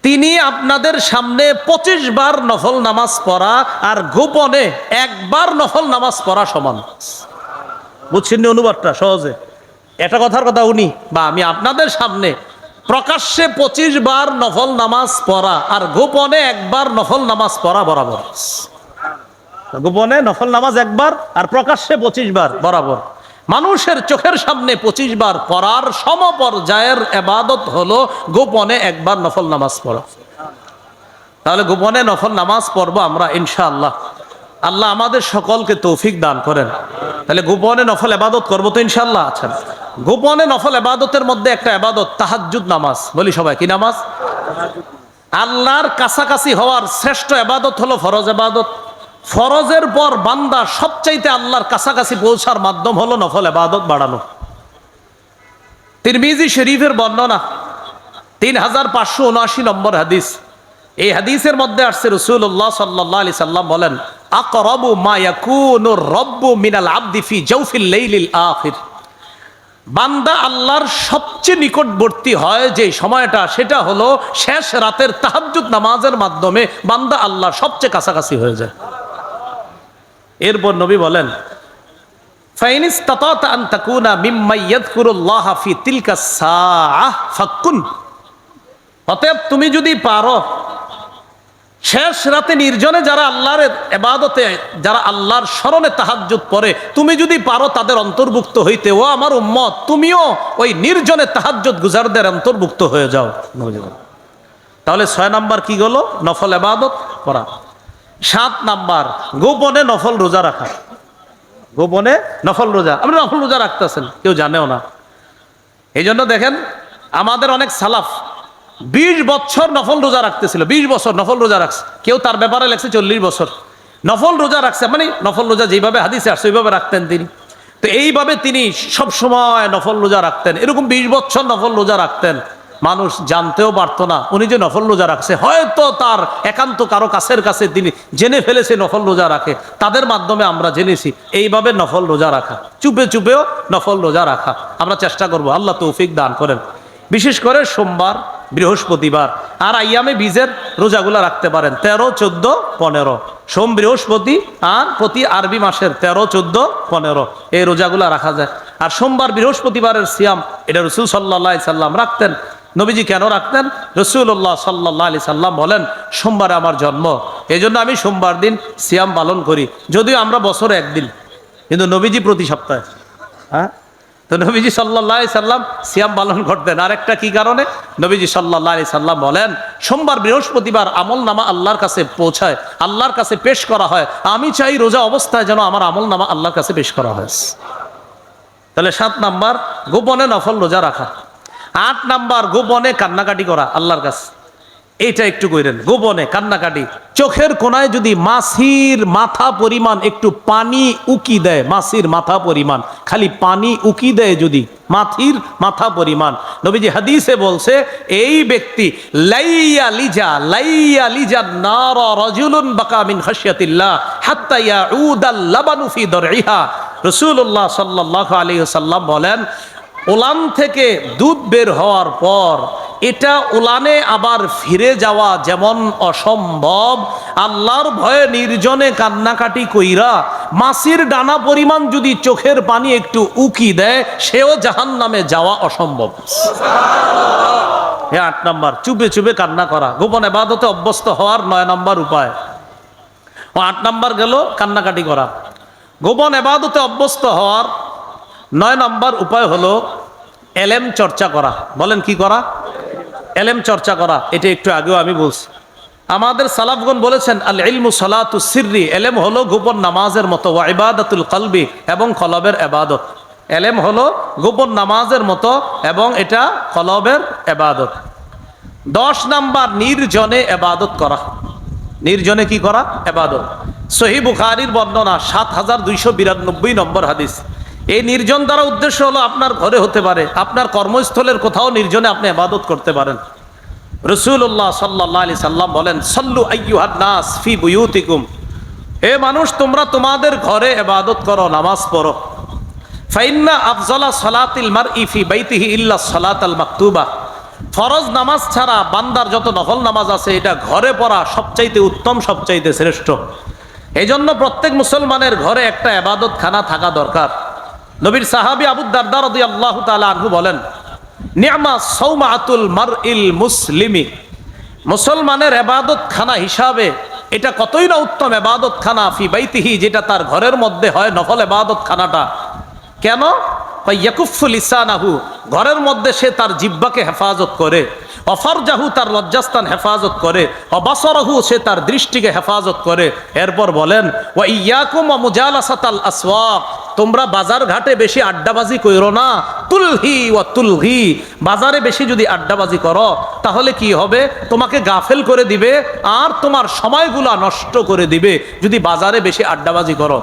তিনি আপনাদের সামনে 25 বার নফল নামাজ পড়া আর গোপনে একবার নফল নামাজ পড়া সমান। বুঝছেন নি অনুবাদটা সহজে? এটা কথার কথা উনি বা আমি আপনাদের সামনে প্রকাশ্যে 25 বার নফল নামাজ পড়া আর গোপনে একবার নফল নামাজ পড়া বরাবর। গোপনে নফল নামাজ একবার আর প্রকাশ্যে 25 বার বরাবর। মানুষের চোখের সামনে 25 বার পড়ার সমপর্যায়ের ইবাদত হলো গোপনে একবার নফল নামাজ পড়া। তাহলে গোপনে নফল নামাজ পড়বো আমরা ইনশাআল্লাহ। আল্লাহ আমাদের সকলকে তৌফিক দান করেন। তাহলে গোপনে নফল ইবাদত করবো তো ইনশাআল্লাহ। আচ্ছা, গোপনে নফল ইবাদতের মধ্যে একটা ইবাদত তাহাজ্জুদ নামাজ। বলি সবাই, কি নামাজ? আল্লাহর কাছাকাছি হওয়ার শ্রেষ্ঠ ইবাদত হলো ফরজ ইবাদত। ফরজের পর বান্দা সবচাইতে আল্লাহর কাছাকাছি পৌঁছার মাধ্যম হলো নফল ইবাদত বাড়ানো। তিরমিজি শরীফের বর্ণনা 3579 নম্বর হাদিস। এই হাদিসের মধ্যে আসছে রাসূলুল্লাহ সাল্লাল্লাহু আলাইহি সাল্লাম বলেন, আকরাবু মা ইয়াকুনুর রাব্বু মিনাল আবদি ফি জাওফিল লাইলিল আখির। বান্দা আল্লাহর সবচেয়ে নিকটবর্তী হয় যে সময়টা, সেটা হলো শেষ রাতের তাহাজ্জুদ নামাজের মাধ্যমে বান্দা আল্লাহর সবচেয়ে কাছাকাছি হয়ে যায়। এরপর নবী বলেন, ফাইন ইসতাতাতা আন তাকুনা মিম্মা ইয়াযকুরুল্লাহ ফি তিলকা সাআহ ফাকুন। অতএব তুমি যদি পারো শেষ রাতে নির্জনে যারা আল্লাহর ইবাদতে, যারা আল্লাহর স্মরণে তাহাজ্জুদ পড়ে, তুমি যদি পারো তাদের অন্তর্ভুক্ত হইতে, ও আমার উম্মত তুমিও ওই নির্জনে তাহাজ্জুদ গুজারদের অন্তর্ভুক্ত হয়ে যাও। তাহলে 6 নাম্বার কি হলো? নফল ইবাদত করা। 7 নাম্বার গোপনে নফল রোজা রাখা। গোপনে নফল রোজা, আপনি নফল রোজা রাখতেছেন, কেউ জানেও না। এই জন্য দেখেন আমাদের অনেক সালাফ 20 বছর নফল রোজা রাখতেছিল। 20 বছর নফল রোজা রাখছে। কেউ তার ব্যাপারে লেখছে 40 বছর নফল রোজা রাখছে। মানে নফল রোজা যেভাবে হাদিসে আসছে ওইভাবে রাখতেন তিনি। তো এইভাবে তিনি সব সময় নফল রোজা রাখতেন। এরকম 20 বছর নফল রোজা রাখতেন। মানুষ জানতেও পারতো না উনি যে নফল রোজা রাখছে। হয়তো তার একান্ত কারো কাছের কাছে তিনি জেনে ফেলেছে নফল রোজা রাখে, তাদের মাধ্যমে আমরা জেনেছি। এইভাবে নফল রোজা রাখা, চুপে চুপেও নফল রোজা রাখা আমরা চেষ্টা করব। আল্লাহ তৌফিক দান করেন। বিশেষ করে সোমবার, বৃহস্পতিবার আর আইয়ামে বীজের রোজাগুলা রাখতে পারেন। 13, 14, 15 সোম বৃহস্পতি আর প্রতি আরবি মাসের 13, 14, 15 এই রোজাগুলা রাখা যায়। আর সোমবার বৃহস্পতিবারের সিয়াম এটা রাসূল সাল্লাল্লাহু আলাইহি সাল্লাম রাখতেন। নবীজি কেন রাখতেন? রাসূলুল্লাহ সাল্লাল্লাহু আলাইহি সাল্লাম বলেন, সোমবারে আমার জন্ম, এই জন্য আমি সোমবার দিন সিয়াম পালন করি। যদিও আমরা বছরে একদিন, কিন্তু নবীজি প্রতি সপ্তাহে। হ্যাঁ, তো নবীজি সাল্লাল্লাহু আলাইহি সাল্লাম সিয়াম পালন করতেন। আরেকটা কি কারণে? নবীজি সাল্লাল্লাহু আলাইহি সাল্লাম বলেন, সোমবার বৃহস্পতিবার আমল নামা আল্লাহর কাছে পৌঁছায়, আল্লাহর কাছে পেশ করা হয়। আমি চাই রোজা অবস্থায় যেন আমার আমল নামা আল্লাহর কাছে পেশ করা হয়। তাহলে 7 নাম্বার গোপনে নফল রোজা রাখা। 8 নাম্বার গোপনে কান্নাকাটি করা আল্লাহর কাছে। এইটা একটু কইরেন, গোপনে কান্নাকাটি। চোখের কোনায় যদি মাছির মাথা পরিমাণ একটু পানি উকি দেয়, মাছির মাথা পরিমাণ খালি পানি উকি দেয় যদি, মাছির মাথা পরিমাণ, নবীজি হাদিসে বলছে এই ব্যক্তি লাইয়া লিজা নার রাজুলুন বাকা মিন খাশিয়াতিল্লাহ হাত্তা ইয়াউদাল লাবানু ফি দরইহা। রাসূলুল্লাহ সাল্লাল্লাহু আলাইহি ওয়াসাল্লাম বলেন, উলান থেকে দুধ বের হওয়ার পর এটা উলানে আবার ফিরে যাওয়া যেমন অসম্ভব, আল্লাহর ভয়ে নির্জনে কান্নাকাটি কইরা মাছির ডানা পরিমাণ যদি চোখের পানি একটু উকি দেয়, সেও জাহান্নামে যাওয়া অসম্ভব। 8 নাম্বার চুপে চুপে কান্না করা, গোপন ইবাদতে অভ্যস্ত হওয়ার 9 নাম্বার উপায়। 8 নাম্বার গেল কান্নাকাটি করা। গোপন ইবাদতে অভ্যস্ত হওয়ার 9 নাম্বার উপায় হলো এলেম চর্চা করা। বলেন কি করা? এলেম চর্চা করা। এটা একটু আগেও আমি বলছি। আমাদের সালাফগণ বলেছেন, আল ইলমু সালাতু সিররি, এলেম হলো গোপন নামাজের মতো, ওয়া ইবাদাতুল কলবি, এবং কলবের ইবাদত। এলেম হলো গোপন নামাজের মতো এবং এটা কলবের ইবাদত। 10 নাম্বার নির্জনে ইবাদত করা। নির্জনে কি করা? ইবাদত। সহিহ বুখারীর বর্ণনা 7292 নম্বর হাদিস। এই নির্জন দ্বারা উদ্দেশ্য হলো আপনার ঘরে হতে পারে, আপনার কর্মস্থলের কোথাও নির্জনে আপনি ইবাদত করতে পারেন। রাসূলুল্লাহ সাল্লাল্লাহু আলাইহি সাল্লাম বলেন, সাল্লু আইয়ুহান নাস ফি বুয়ুতিকুম, হে মানুষ তোমরা তোমাদের ঘরে ইবাদত করো, নামাজ পড়ো। ফাইন্না আফজালা সালাতিল মারই ফি বাইতিহি ইল্লা সালাতাল মাকতুবা, ফরজ নামাজ ছাড়া বান্দার যত নফল নামাজ আছে এটা ঘরে পড়া সবচাইতে উত্তম, সবচাইতে শ্রেষ্ঠ। এই জন্য প্রত্যেক মুসলমানের ঘরে একটা ইবাদত খানা থাকা দরকার। নবীর সাহাবী আবু দারদা রাদিয়াল্লাহু তাআলা আনহু বলেন, নি'মা সাওমাতুল মারইল মুসলিমি, মুসলমানের ইবাদত খানা হিসাবে এটা কতই না উত্তম ইবাদত খানা ফি বাইতিহি, যেটা তার ঘরের মধ্যে হয় নফল ইবাদত খানাটা। কেন? ইয়াকুফু লিসানাহু, ঘরের মধ্যে সে তার জিহ্বাকে হেফাজত করে, অফরজাহু, তার লজ্জাস্থান হেফাজত করে, অবাসরাহু, সে তার দৃষ্টিকে হেফাজত করে। এরপর বলেন, ওয়া ইয়াকুম ওয়া মুজালাসাতাল আসওয়াক, তোমরা বাজার ঘাটে বেশি আড্ডাবাজি কইরো না। তুলহি ওয়া তুলহি, বাজারে বেশি যদি আড্ডাবাজি করো তাহলে কি হবে? তোমাকে গাফেল করে দিবে আর তোমার সময়গুলা নষ্ট করে দিবে যদি বাজারে বেশি আড্ডাবাজি করো।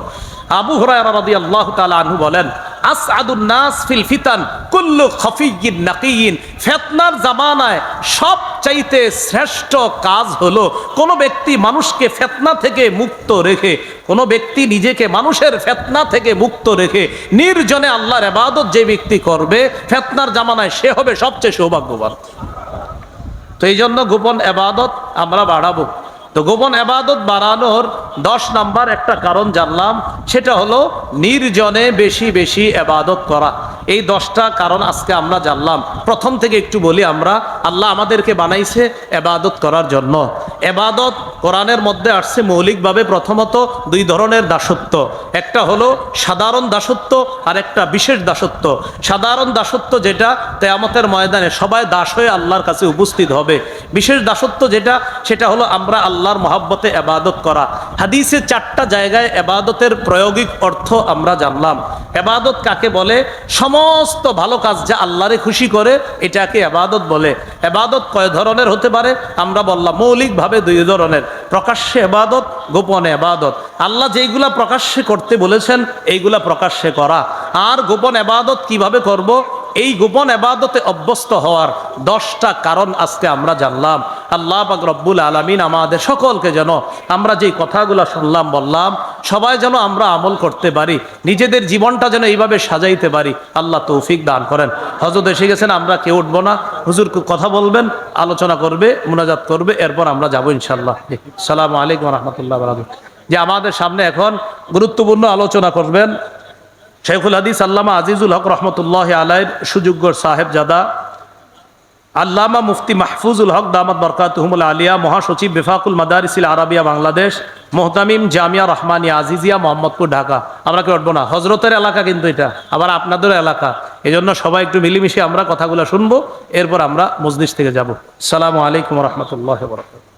আবু হুরায়রা রাদিয়াল্লাহু তাআলা আনহু বলেন, আসআদুন নাস ফিল ফিতান কুল্লু খাফিয়্যিন নাকিয়্যিন, ফিতনার জামানায় সবচাইতে শ্রেষ্ঠ কাজ হলো কোন ব্যক্তি মানুষকে ফিতনা থেকে মুক্ত রেখে, কোন ব্যক্তি নিজেকে মানুষের ফিতনা থেকে মুক্ত রেখে নির্জনে আল্লাহর ইবাদত যে ব্যক্তি করবে ফিতনার জামানায় সে হবে সবচেয়ে সৌভাগ্যবান। তো এই জন্য গোপন ইবাদত আমরা বাড়াবো। তো গোপন ইবাদত বাড়ানোর 10 নাম্বার একটা কারণ জানলাম, সেটা হলো নির্জনে বেশি বেশি ইবাদত করা। এই 10টা কারণ আজকে আমরা জানলাম। প্রথম থেকে একটু বলি, আমরা আল্লাহ আমাদেরকে বানাইছে ইবাদত করার জন্য। ইবাদত কোরআনের মধ্যে আসছে মৌলিকভাবে প্রথমত 2 ধরনের দাসত্ব, একটা হলো সাধারণ দাসত্ব আর একটা বিশেষ দাসত্ব। সাধারণ দাসত্ব যেটা কিয়ামতের ময়দানে সবাই দাস হয়ে আল্লাহর কাছে উপস্থিত হবে। বিশেষ দাসত্ব যেটা, সেটা হলো আমরা আল্লাহর মহব্বতে ইবাদত করা। হাদিসে 4টা জায়গায় ইবাদতের প্রায়োগিক অর্থ আমরা জানলাম। ইবাদত কাকে বলে? সমস্ত ভালো কাজ যা আল্লাহরে খুশি করে এটাকে ইবাদত বলে। ইবাদত কয় ধরনের হতে পারে? আমরা বললাম মৌলিকভাবে 2 ধরনের, প্রকাশ্যে ইবাদত, গোপনে ইবাদত। আল্লাহ যেইগুলা প্রকাশ্যে করতে বলেছেন এইগুলা প্রকাশ্যে করা। আর গোপন ইবাদত কিভাবে করব? এই গোপন ইবাদতে অভ্যস্ত হওয়ার 10টা কারণ আজকে আমরা জানলাম। আল্লাহ পাক রব্বুল আলামিন আমাদের সকলকে যেন আমরা যেই কথাগুলো শুনলাম বললাম সবাই যেন আমরা আমল করতে পারি, নিজেদের জীবনটা যেন এইভাবে সাজাইতে পারি, আল্লাহ তৌফিক দান করেন। হযরত এসে গেছেন, আমরা কেউ উঠবো না, হুজুর কথা বলবেন, আলোচনা করবে, মুনাজাত করবে, এরপর আমরা যাবো ইনশাআল্লাহ। আসসালামু আলাইকুম ওয়া রাহমাতুল্লাহি ওয়া বারাকাতুহু। যে আমাদের সামনে এখন গুরুত্বপূর্ণ আলোচনা করবেন শেখুল হাদিস আল্লামা আজিজুল হক রহমতুল্লাহি আলাইহির সুযোগ্য সাহেবজাদা আল্লামা মুফতি মাহফুজুল হক দামাত বরকাতুহুমুল আলিয়া, মহাসচিব বিফাকুল মাদারিসিল আরাবিয়া বাংলাদেশ, মোহতামিম জামিয়া রহমানিয়া আজিজিয়া, মোহাম্মদপুর, ঢাকা। আমরা কেউ উঠবো না, হজরতের এলাকা কিন্তু এটা, আবার আপনাদের এলাকা। এই জন্য সবাই একটু মিলেমিশে আমরা কথাগুলো শুনবো, এরপর আমরা মজলিস থেকে যাব। আসসালামু আলাইকুম ওয়া রাহমাতুল্লাহি ওয়া বারাকাতুহু।